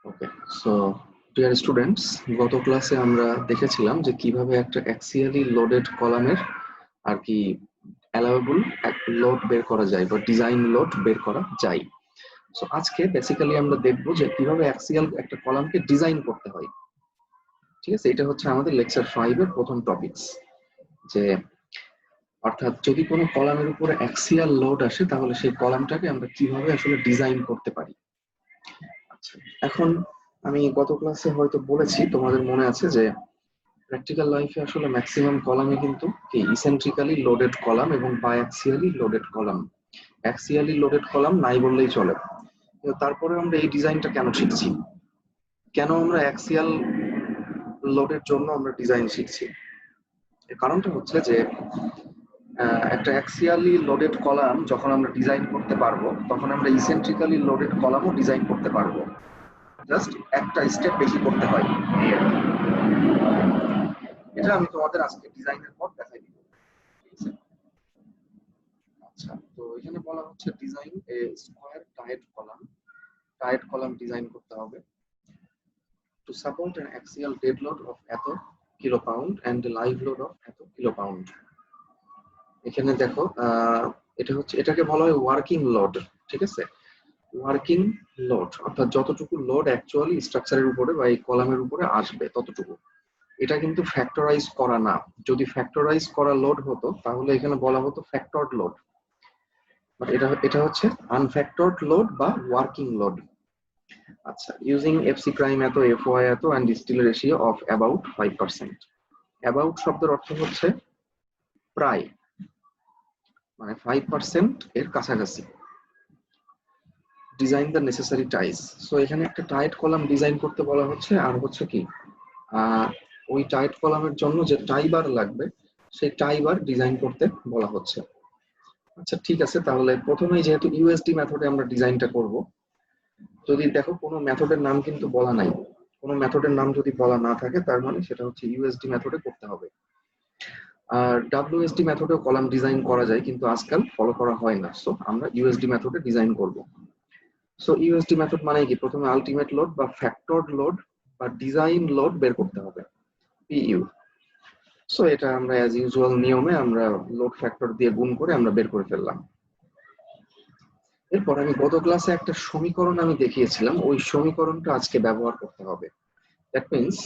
ওকে, so dear students, গত ক্লাসে আমরা দেখেছিলাম যে কিভাবে একটা অ্যাক্সিয়ালি লোডেড কলামের আর কি অ্যালাউয়েবল লোড বের করা যায় বা ডিজাইন লোড বের করা যায়। সো আজকে বেসিক্যালি আমরা দেখবো যে কিভাবে অ্যাক্সিয়াল একটা কলামকে ডিজাইন করতে হয়। ঠিক আছে, এটা হচ্ছে আমাদের লেকচার 5 এর প্রথম টপিকস। যে অর্থাৎ যদি কোনো কলামের উপরে অ্যাক্সিয়াল লোড আসে তাহলে সেই কলামটাকে আমরা কিভাবে আসলে ডিজাইন করতে পারি। আচ্ছা, এখন আমি গত ক্লাসে হয়তো বলেছি, তোমাদের মনে আছে যে প্র্যাকটিক্যাল লাইফে আসলে ম্যাক্সিমাম কলামে কিন্তু কি ইসেন্ট্রিক্যালি লোডেড কলাম এবং বায়াক্সিয়ালি লোডেড কলাম, অ্যাক্সিয়ালি লোডেড কলাম নাই বললেই চলে। কিন্তু তারপরে আমরা এই ডিজাইনটা কেন শিখছি, কেন আমরা অ্যাক্সিয়াল লোডের জন্য আমরা ডিজাইন শিখছি? এর কারণটা হচ্ছে যে একটা অ্যাক্সিয়ালি লোডেড কলাম যখন আমরা ডিজাইন করতে পারবো তখন আমরা ইসেন্ট্রিক্যালি লোডেড কলামও ডিজাইন করতে পারবো। জাস্ট একটা স্টেপ বেশি করতে হয়। এটা আমি তোমাদের আজকে ডিজাইনের পর দেখাই দিব। আচ্ছা, তো এখানে বলা হচ্ছে design a square tied column design করতে হবে to support an axial dead load of এত kilo pound and live load of এত কিলো পাউন্ড। এখানে দেখো এটা হচ্ছে, এটাকে বলা হয় ওয়ার্কিং লোড। ঠিক আছে, ওয়ার্কিং লোড অর্থাৎ যতটুকু লোড অ্যাকচুয়ালি স্ট্রাকচারের উপরে বা এই কলামের উপরে আসবে ততটুকু। এটা কিন্তু ফ্যাক্টরাইজ করা না। যদি ফ্যাক্টরাইজ করা লোড হতো তাহলে এখানে বলা হতো ফ্যাক্টরড লোড, বাট এটা হচ্ছে আনফ্যাক্টরড লোড বা ওয়ার্কিং লোড। আচ্ছা, ইউজিং এফসি প্রাইম এত, এফওয়াই এত and steel ratio of about 5%। About শব্দের অর্থ হচ্ছে প্রায়, মানে 5% এর কাছাকাছি। Design the necessary ties. So এখানে একটা টাইট কলাম ডিজাইন করতে বলা হচ্ছে, আর হচ্ছে কি ওই টাইট কলামের জন্য যে টাই বার লাগবে সেই টাই বার ডিজাইন করতে বলা হচ্ছে। আচ্ছা ঠিক আছে, তাহলে প্রথমেই যেহেতু ইউএসডি মেথডে আমরা ডিজাইনটা করব, যদি দেখো কোনো মেথডের নাম কিন্তু বলা নাই, কোনো মেথডের নাম যদি বলা না থাকে তার মানে সেটা হচ্ছে ইউএসডি মেথডে করতে হবে। আর ডাব্লিউএসডি মেথডেও কলাম ডিজাইন করা যায় কিন্তু আজকাল ফলো করা হয় না, সো আমরা ইউএসডি মেথডে ডিজাইন করব। সো ইউএসডি মেথড মানে কি, প্রথমে আলটিমেট লোড বা ফ্যাক্টরড লোড বা ডিজাইন লোড বের করতে হবে, পিইউ। সো এটা আমরা অ্যাজ ইউজুয়াল নিয়মে আমরা লোড ফ্যাক্টর দিয়ে গুণ করে আমরা বের করে ফেললাম। এরপর আমি গত ক্লাসে একটা সমীকরণ আমি দেখিয়েছিলাম, ওই সমীকরণটা আজকে ব্যবহার করতে হবে। দ্যাট মিনস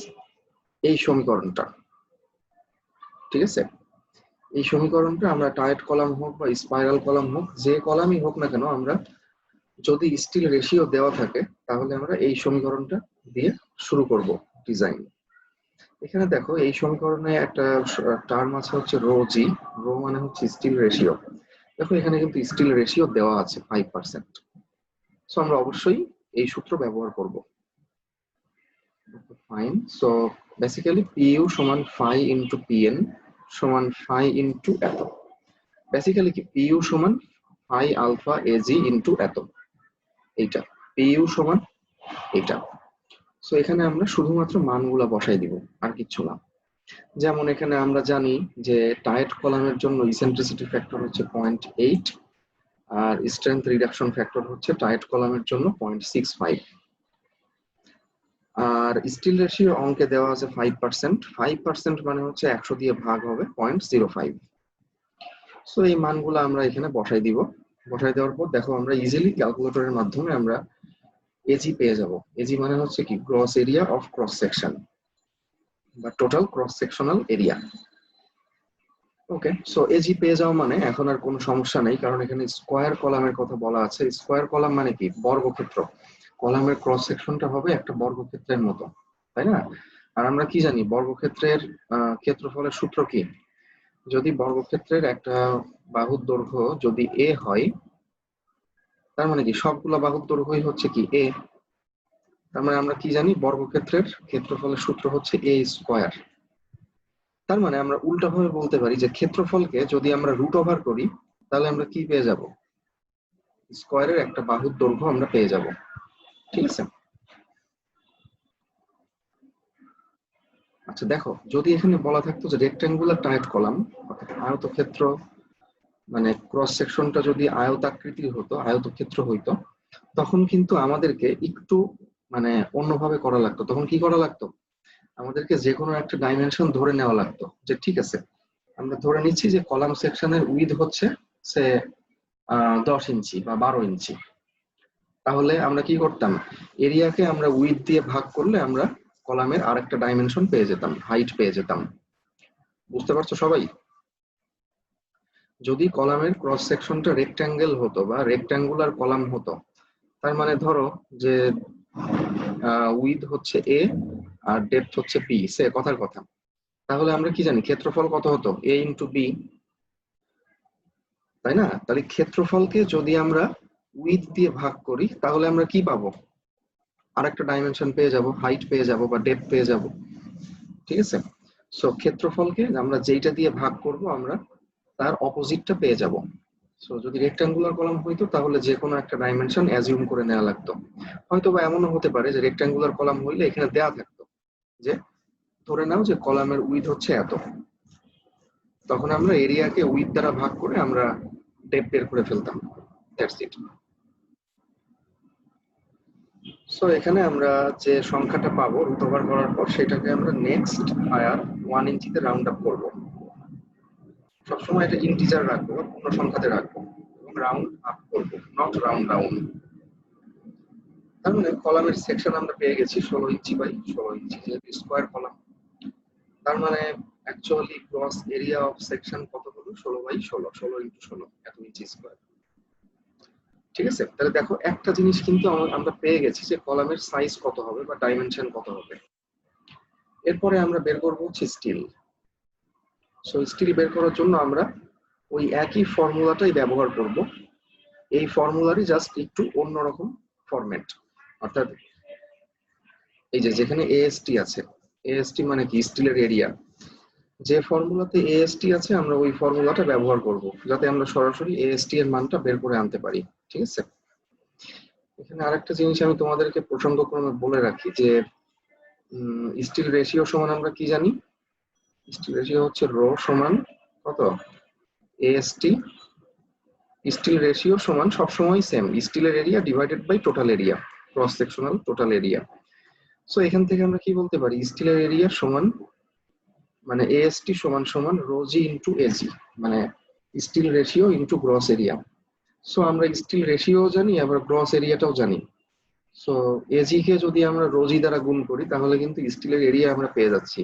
এই সমীকরণটা, ঠিক আছে, এই সমীকরণটা আমরা টাইট কলাম হোক বা স্পাইরাল কলাম হোক, যে কলামই হোক না কেন, আমরা যদি স্টিল রেশিও দেওয়া থাকে তাহলে আমরা এই সমীকরণটা দিয়ে শুরু করব ডিজাইন। এখানে দেখো এই সমীকরণে একটা টার্ম আছে হচ্ছে রো জি। রো মানে হচ্ছে স্টিল রেশিও। দেখো এখানে কিন্তু স্টিল রেশিও দেওয়া আছে 5%। সো আমরা অবশ্যই এই সূত্র ব্যবহার করব। ফাইন, সো বেসিক্যালি পিইউ সমান ফাই ইনটু পিএন সমান ফাই ইনটু এত। বেসিক্যালি কি, পিইউ সমান ফাই আলফা এজি ইনটু এত, এইটা পিইউ সমান এইটা। সো এখানে আমরা শুধুমাত্র মানগুলা বসাই দিব, আর কিচ্ছু না। যেমন এখানে আমরা জানি যে টাইট কলামের জন্য ইসেন্ট্রিসিটি ফ্যাক্টর হচ্ছে 0.8 আর স্ট্রেংথ রিডাকশন ফ্যাক্টর হচ্ছে টাইট কলামের জন্য 0.65। আর স্টিল রেশিও অঙ্কে দেওয়া আছে 5%। 5% মানে হচ্ছে 100 দিয়ে ভাগ হবে 0.05। সো এই মানগুলো আমরা এখানে বসাই দিব। বসাই দেওয়ার পর দেখো আমরা ইজিলি ক্যালকুলেটরের মাধ্যমে আমরা এজি পেয়ে যাব। এজি মানে হচ্ছে কি, gross area of cross section বা টোটাল ক্রস সেকশনাল এরিয়া। ওকে, সো এজি পেয়ে যাওয়া মানে এখন আর কোনো সমস্যা নেই, কারণ এখানে স্কোয়ার কলামের কথা বলা আছে। স্কোয়ার কলাম মানে কি, বর্গক্ষেত্র। কলামের ক্রস সেকশনটা হবে একটা বর্গক্ষেত্রের মতো, তাই না? আর আমরা কি জানি, বর্গক্ষেত্রের ক্ষেত্রফলের সূত্র কি? যদি বর্গক্ষেত্রের একটা বাহুর দৈর্ঘ্য যদি এ হয়, তার মানে কি সবগুলা বাহুর দৈর্ঘ্যই হচ্ছে কি এ। তার মানে আমরা কি জানি, বর্গক্ষেত্রের ক্ষেত্রফলের সূত্র হচ্ছে এ স্কোয়ার। তার মানে আমরা উল্টাভাবে বলতে পারি যে ক্ষেত্রফলকে যদি আমরা রুট ওভার করি তাহলে আমরা কি পেয়ে যাব, স্কোয়ারের একটা বাহুর দৈর্ঘ্য আমরা পেয়ে যাব। ঠিক আছে, আচ্ছা দেখো, যদি এখানে বলা থাকতো যে রেক্ট্যাঙ্গুলার টাইট কলাম অর্থাৎ আয়তক্ষেত্র, মানে ক্রস সেকশনটা যদি আয়তাকৃতির হতো, আয়তক্ষেত্র হইতো, তখন কিন্তু আমাদেরকে একটু মানে অন্যভাবে করা লাগতো। তখন কি করা লাগতো, আমাদেরকে যে কোনো একটা ডাইমেনশন ধরে নেওয়া লাগতো, যে ঠিক আছে আমরা ধরে নিচ্ছি যে কলাম সেকশনের উইথ হচ্ছে সে 10 ইঞ্চি বা 12 ইঞ্চি। তাহলে আমরা কি করতাম, এরিয়াকে আমরা উইথ দিয়ে ভাগ করলে আমরা কলামের আরেকটা ডাইমেনশন পেয়ে যেতাম, হাইট পেয়ে যেতাম। বুঝতে পারছো সবাই? যদি কলামের ক্রস সেকশনটা রেক্ট্যাঙ্গেল হতো বা রেক্ট্যাঙ্গুলার কলাম হতো, তার মানে ধরো যে উইথ হচ্ছে এ আর ডেপথ হচ্ছে বি, সে কথার কথা, তাহলে আমরা কি জানি ক্ষেত্রফল কত হতো, এ ইন্টু বি, তাই না? তাহলে ক্ষেত্রফলকে যদি আমরা উইথ দিয়ে ভাগ করি তাহলে আমরা কি পাবো, আরেকটা ডাইমেনশন পেয়ে যাব, হাইট পেয়ে যাব বা ডেপথ পেয়ে যাব। ঠিক আছে, সো ক্ষেত্রফলকে আমরা যেইটা দিয়ে ভাগ করব আমরা তার অপোজিটটা পেয়ে যাব। সো যদি রেক্ট্যাঙ্গুলার কলাম হইতো তাহলে যে কোনো একটা ডাইমেনশন অ্যাজিউম করে নেওয়া লাগতো। হয়তো বা এমনও হতে পারে যে রেক্ট্যাঙ্গুলার কলাম হইলে এখানে দেয়া থাকতো যে ধরে নাও যে কলামের উইথ হচ্ছে এত, তখন আমরা এরিয়াকে উইথ দ্বারা ভাগ করে আমরা ডেপথ বের করে ফেলতাম। That's it. সো এখানে আমরা যে সংখ্যাটা পাবো রুট ওভার করার পর সেটাকে আমরা নেক্সট হায়ার 1 ইঞ্চিতে রাউন্ড আপ করবো। সবসময় এটা ইন্টিজার রাখবো বা পূর্ণ সংখ্যাতে রাখবো এবং রাউন্ড আপ করবো, নট রাউন্ড ডাউন। তার মানে কলামের সেকশন আমরা পেয়ে গেছি 16 ইঞ্চি বাই 16 ইঞ্চি, যেহেতু স্কোয়ার কলাম। তার মানে actually gross area of section কত হলো, 16 বাই 16, 16 ইন্টু 16, এত ইঞ্চি স্কোয়ার। ঠিক আছে, তাহলে দেখো একটা জিনিস কিন্তু আমরা পেয়ে গেছি যে কলামের সাইজ কত হবে বা ডাইমেনশন কত হবে। এরপরে আমরা বের করবো হচ্ছে স্টিল। সো স্টিল বের করার জন্য আমরা ওই একই ফর্মুলাটাই ব্যবহার করব। এই ফর্মুলারই জাস্ট একটু অন্যরকম ফরম্যাট, অর্থাৎ এই যে যেখানে এএসটি আছে, এএসটি মানে কি স্টিলের এরিয়া, যে ফর্মুলাতে এএসটি আছে আমরা ওই ফর্মুলাটা ব্যবহার করব যাতে আমরা সরাসরি এএসটি এর মানটা বের করে আনতে পারি। ঠিক আছে, এখানে আরেকটা জিনিস আমি তোমাদেরকে প্রসঙ্গক্রমে বলে রাখি যে স্টিল রেশিও সমান আমরা কি জানি, স্টিল রেশিও হচ্ছে রো সমান কত এএসটি। স্টিল রেশিও সমান সবসময় সেম স্টিলের area divided by total area, cross sectional total area. So এখান থেকে আমরা কি বলতে পারি, স্টিলের এরিয়া সমান মানে এএসটি সমান সমান রোজি ইন্টু এজি, মানে steel ratio into gross area. So আমরা স্টিল রেশিও জানি আবার গ্রস এরিয়াটাও জানি। সো এজি কে যদি আমরা রোজি দ্বারা গুণ করি তাহলে কিন্তু স্টিলের এরিয়া আমরা পেয়ে যাচ্ছি।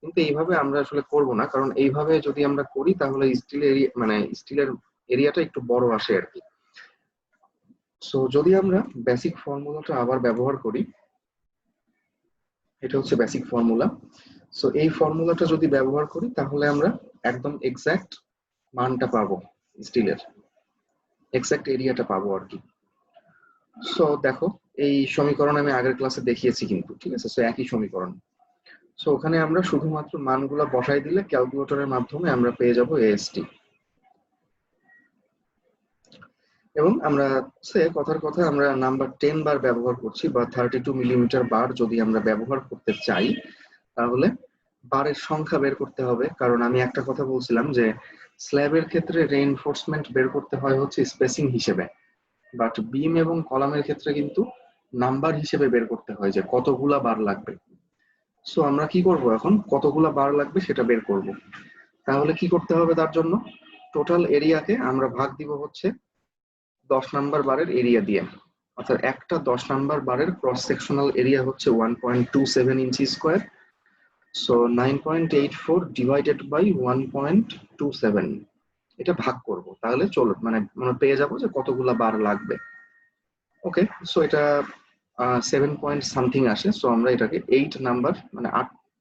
কিন্তু এইভাবে আমরা আসলে করব না, কারণ এইভাবে যদি আমরা করি তাহলে স্টিলের এরিয়া মানে স্টিলের এরিয়াটা একটু বড় আসে আর কি। সো যদি আমরা বেসিক ফর্মুলাটা আবার ব্যবহার করি, এটা হচ্ছে বেসিক ফর্মুলা। সো এই ফর্মুলাটা যদি ব্যবহার করি তাহলে আমরা একদম এক্সাক্ট মানটা পাবো, স্টিলের এক্সাক্ট এরিয়াটা পাবো আর কি। সো দেখো এই সমীকরণ আমি আগের ক্লাসে দেখিয়েছি কিন্তু, ঠিক আছে, সো একই সমীকরণ। সো ওখানে আমরা শুধুমাত্র মানগুলা বসাই দিলে ক্যালকুলেটরের মাধ্যমে আমরা পেয়ে যাব এএসটি। এবং আমরা কথার কথা আমরা নাম্বার 10 বার ব্যবহার করছি বা 32 মিলিমিটার বার যদি আমরা ব্যবহার করতে চাই তাহলে বারের সংখ্যা বের করতে হবে। কারণ আমি একটা কথা বলছিলাম যে স্ল্যাবের ক্ষেত্রে রেইনফোর্সমেন্ট বের করতে হয় হচ্ছে স্পেসিং হিসেবে, বাট বিম এবং কলামের ক্ষেত্রে কিন্তু নাম্বার হিসেবে বের করতে হয় যে কতগুলা বার লাগবে। সো আমরা কি করব, এখন কতগুলা বার লাগবে সেটা বের করব। তাহলে কি করতে হবে, তার জন্য টোটাল এরিয়াকে আমরা ভাগ দিব হচ্ছে 10 নাম্বার বারের এরিয়া দিয়ে, অর্থাৎ একটা 10 নাম্বার বারের ক্রস সেকশনাল এরিয়া হচ্ছে 1.27 ইঞ্চি স্কোয়ার। সো 9.84 ডিভাইডেড বাই 1.27, এটা ভাগ করব, তাহলে চলো মানে আমরা পেয়ে যাবো যে কতগুলা বার লাগবে। ওকে, সো এটা 7 পয়েন্ট সামথিং আসে। সো আমরা এটাকে 8 নাম্বার মানে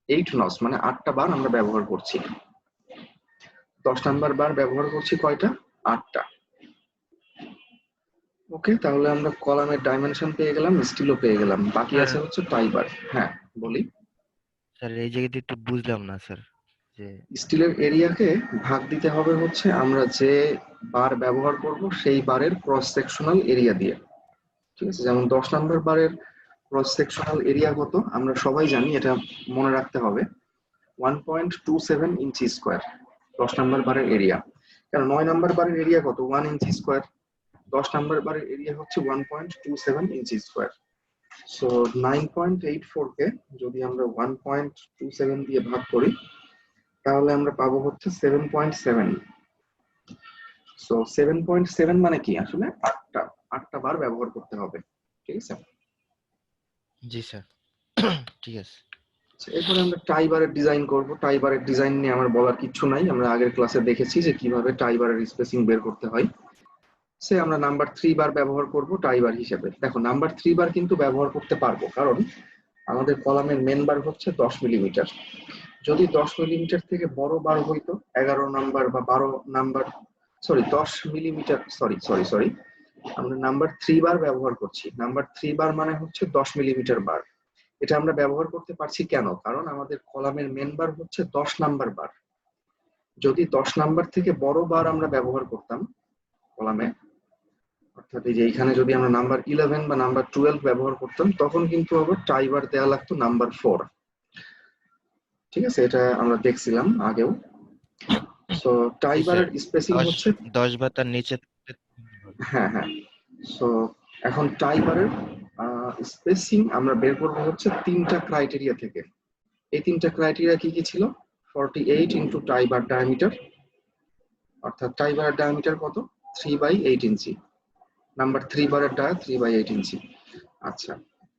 8 নস মানে 8টা বার আমরা ব্যবহার করছি। 10 নাম্বার বার ব্যবহার করছি কয়টা, 8টা। ওকে, তাহলে আমরা কলামের ডাইমেনশন পেয়ে গেলাম, স্টিলও পেয়ে গেলাম, বাকি স্যার আছে হচ্ছে টাই বার। হ্যাঁ বলি। স্যার এই জায়গাতে একটু বুঝলাম না স্যার, যে স্টিলের এরিয়াকে ভাগ দিতে হবে হচ্ছে আমরা যে বার ব্যবহার করব সেই বারের ক্রস সেকশনাল এরিয়া দিয়ে। ঠিক আছে, যেমন 10 নাম্বার বারের ক্রস সেকশনাল এরিয়া কত আমরা সবাই জানি, এটা মনে রাখতে হবে 1.27 ইঞ্চি স্কোয়ার 10 নাম্বার বারের এরিয়া। কারণ 9 নাম্বার বারের এরিয়া কত, 1 ইঞ্চি স্কোয়ার। 10 নাম্বার বারের এরিয়া হচ্ছে 1.27 ইঞ্চি স্কোয়ার। সো 9.84 কে যদি আমরা 1.27 দিয়ে ভাগ করি তাহলে আমরা পাবো হচ্ছে 7.7। সো 7.7 মানে কি আসলে আটটা বার ব্যবহার করতে হবে, ঠিক আছে? জি স্যার। ঠিক আছে। আচ্ছা, এরপরে আমরা টাই বারের ডিজাইন করব। টাই বারের ডিজাইন নিয়ে আমার বলার কিচ্ছু নাই, আমরা আগের ক্লাসে দেখেছি যে কিভাবে টাই বারের স্পেসিং বের করতে হয়। সে আমরা নাম্বার 3 বার ব্যবহার করব টাই বার হিসেবে। দেখো নাম্বার 3 বার কিন্তু ব্যবহার করতে পারবো, কারণ আমাদের কলামের মেন বার হচ্ছে 10 মিলিমিটার। যদি 10 মিলিমিটার থেকে বড় বার হইতো, 11 নাম্বার বা 12 number, sorry 10 millimetre, sorry sorry sorry আমরা নাম্বার 3 বার ব্যবহার করছি। নাম্বার 3 বার মানে হচ্ছে 10 মিলিমিটার বার। এটা আমরা ব্যবহার করতে পারছি কেন? কারণ আমাদের কলামের মেন বার হচ্ছে 10 নাম্বার বার। যদি 10 নাম্বার থেকে বড় বার আমরা ব্যবহার করতাম কলামে, অর্থাৎ এই যে এখানে যদি আমরা নাম্বার 11 বা নাম্বার 12 ব্যবহার করতাম, তখন কিন্তু আবার টাই বার দেওয়া লাগতো নাম্বার 4। ঠিক আছে, এটা আমরা দেখছিলাম আগেও। সো টাই জি স্যার। বারের স্পেসিং 10 হচ্ছে, 10 বা তার নিচে হ্যাঁ হ্যাঁ, সো এখন টাই বারের স্পেসিং আমরা বের করবো হচ্ছে 3টা ক্রাইটেরিয়া থেকে। এই 3টা ক্রাইটেরিয়া কি কি ছিল? 48 ইন্টু টাই বার ডায়ামিটার, অর্থাৎ টাই বারের ডায়ামিটার কত? 3/8 ইঞ্চি। নাম্বার 3 বারের ডায়া 3/8 ইঞ্চি। আচ্ছা,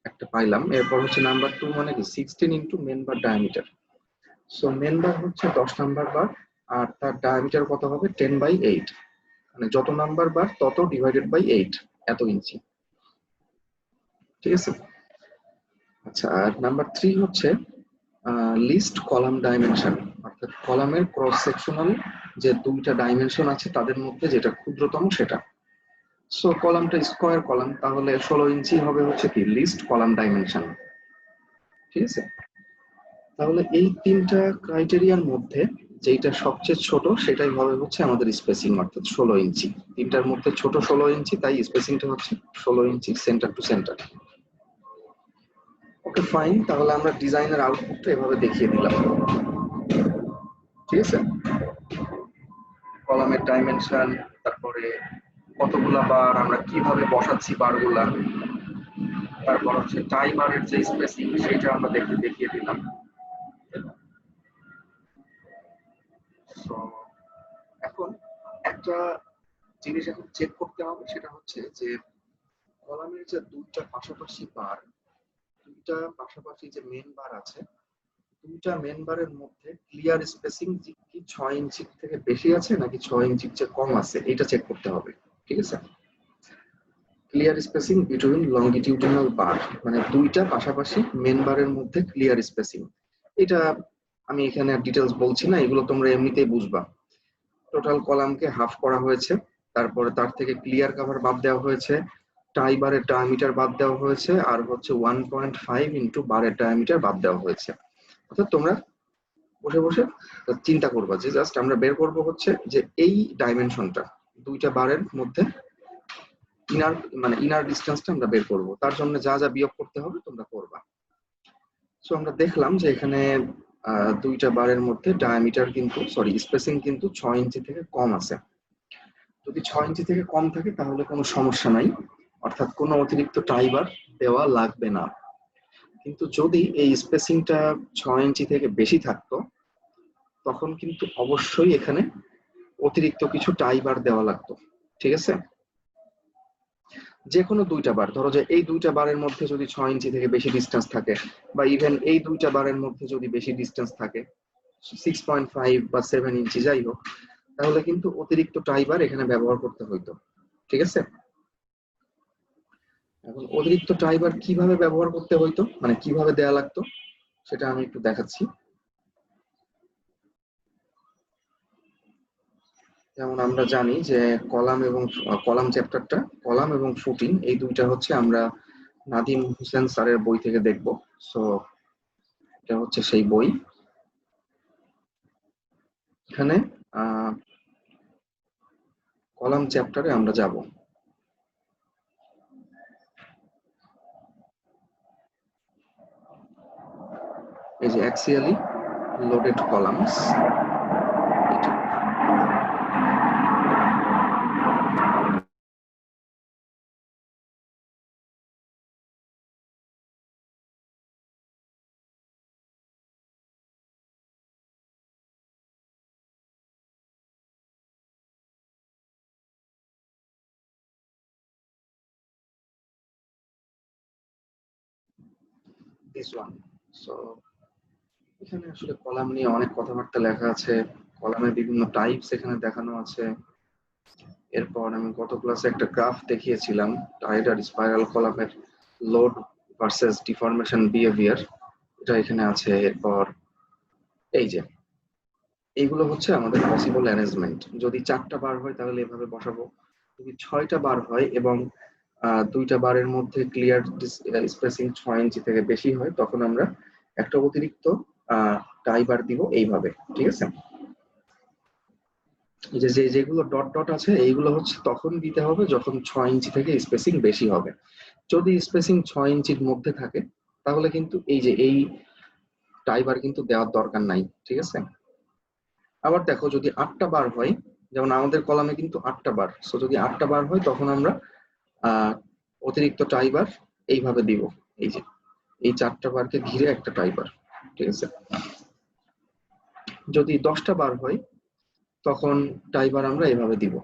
একটা পাইলাম। এরপর হচ্ছে নাম্বার 2 মানে কি 16 ইন্টু মেন বার ডায়ামিটার। সো মেন বার হচ্ছে 10 নাম্বার বার, আর তার ডায়ামিটার কত হবে? 10/8, মানে যত নাম্বার বার তত ডিভাইডেড বাই 8, এত ইঞ্চি। ঠিক আছে। আচ্ছা, আর নাম্বার 3 হচ্ছে লিস্ট কলাম ডাইমেনশন, অর্থাৎ কলামের ক্রস সেকশনাল যে 2টা ডাইমেনশন আছে তাদের মধ্যে যেটা ক্ষুদ্রতম সেটা। সো কলামটা স্কোয়ার কলাম, তাহলে 16 ইঞ্চি হবে হচ্ছে কি লিস্ট কলাম ডাইমেনশন। ঠিক আছে, তাহলে এই 3টা ক্রাইটেরিয়ার মধ্যে যেটা সবচেয়ে ছোট সেটাই হবে হচ্ছে আমাদের স্পেসিং, অর্থাৎ 16 ইঞ্চি। 3টার মধ্যে ছোট 16 ইঞ্চি, তাই স্পেসিংটা হচ্ছে 16 inch centre to centre. Okay fine, তাহলে আমরা ডিজাইনের আউটপুটটা এভাবে দেখিয়ে দিলাম। ঠিক আছে, কলামের ডাইমেনশন, তারপরে কতগুলা বার আমরা কিভাবে বসাচ্ছি বারগুলা, তারপর হচ্ছে টাই বারের যে স্পেসিং সেটা আমরা দেখিয়ে দিলাম। So, এখন একটা জিনিস এখন চেক করতে হবে, সেটা হচ্ছে যে কলামের যে 2টা পাশাপাশি বার, 2টা পাশাপাশি যে মেন বার আছে, 2টা মেন বারের মধ্যে ক্লিয়ার স্পেসিং কি 6 ইঞ্চি থেকে বেশি আছে নাকি 6 ইঞ্চির চেয়ে কম আছে, এটা চেক করতে হবে। ঠিক আছে, ক্লিয়ার স্পেসিং বিটুইন লংগিটিউডিনাল বার, মানে 2টা পাশাপাশি মেন বারের মধ্যে ক্লিয়ার স্পেসিং। এটা আমি এখানে ডিটেলস বলছি না, এগুলো তোমরা এমনিতেই বুঝবা। টোটাল কলামকে হাফ করা হয়েছে, তারপরে তার থেকে ক্লিয়ার কভার বাদ দেওয়া হয়েছে, টাই বারের ডায়ামিটার বাদ দেওয়া হয়েছে, আর হচ্ছে 1.5 ইন্টু বারের ডায়ামিটার বাদ দেওয়া হয়েছে। অর্থাৎ তোমরা বসে বসে চিন্তা করবা যে জাস্ট আমরা বের করব হচ্ছে যে এই ডাইমেনশনটা 2টা বারের মধ্যে ইনার, মানে ইনার ডিস্টেন্সটা আমরা বের করব। তার জন্য যা যা বিয়োগ করতে হবে তোমরা করবা। সো আমরা দেখলাম যে এখানে 2টা বারের মধ্যে ডায়ামিটার কিন্তু, সরি স্পেসিং কিন্তু 6 ইঞ্চি থেকে কম আছে। যদি 6 ইঞ্চি থেকে কম থাকে তাহলে কোনো সমস্যা নাই, অর্থাৎ কোনো অতিরিক্ত টাই বার দেওয়া লাগবে না। কিন্তু যদি এই স্পেসিংটা 6 ইঞ্চি থেকে বেশি থাকতো, তখন কিন্তু অবশ্যই এখানে অতিরিক্ত কিছু টাই বার দেওয়া লাগতো। ঠিক আছে, যে কোনো 2টা বার, ধরো যে এই 2টা বারের মধ্যে যদি 6 ইঞ্চি থেকে বেশি ডিস্টেন্স থাকে, বা ইভেন এই 2টা বারের মধ্যে যদি বেশি ডিস্টেন্স থাকে 6.5 বা 7 ইঞ্চি যাই হোক, তাহলে কিন্তু অতিরিক্ত টাই বার এখানে ব্যবহার করতে হইতো। ঠিক আছে, এখন অতিরিক্ত টাই বার কিভাবে ব্যবহার করতে হইতো, মানে কিভাবে দেয়া লাগতো, সেটা আমি একটু দেখাচ্ছি। যেমন আমরা জানি যে কলাম চ্যাপ্টারটা, কলাম এবং ফুটিং এই 2টা হচ্ছে আমরা নাদিম হোসেন স্যারের বই থেকে দেখব। সো এটা হচ্ছে সেই বই। এখানে কলাম চ্যাপ্টারে আমরা যাব। এই যে axially loaded columns, this one. So এখানে আসলে কলাম নিয়ে অনেক কথাবার্তা লেখা আছে, কলামের বিভিন্ন টাইপস এখানে দেখানো আছে। এরপর আমি গত ক্লাসে একটা গ্রাফ দেখিয়েছিলাম টাইড আর স্পাইরাল কলামের লোড ভার্সেস ডিফরমেশন বিহেভিয়ার, এটা এখানে আছে। এরপর এই যে এইগুলো হচ্ছে আমাদের পসিবল অ্যারেঞ্জমেন্ট। যদি 4টা বার হয় তাহলে এভাবে বসাবো, যদি 6টা বার হয় এবং 2টা বারের মধ্যে ক্লিয়ার স্পেসিং 6 ইঞ্চি থেকে বেশি হয়, তখন আমরা একটা অতিরিক্ত টাই বার দিব এইভাবে। ঠিক আছে, এই যে যেগুলো ডট ডট আছে এইগুলো হচ্ছে তখন দিতে হবে যখন 6 ইঞ্চি থেকে স্পেসিং বেশি হবে। যদি স্পেসিং 6 ইঞ্চির মধ্যে থাকে তাহলে কিন্তু এই যে এই টাই বার কিন্তু দেওয়ার দরকার নাই। ঠিক আছে, আবার দেখো যদি 8টা বার হয়, যেমন আমাদের কলামে কিন্তু 8টা বার, সো যদি 8টা বার হয় তখন আমরা আহ অতিরিক্ত টাই বার এইভাবে দিব। এই যে এই 4টা বারকে ঘিরে একটা টাই বার। ঠিক আছে, যদি 10টা বার হয় তখন টাই বার আমরা এইভাবে দিব।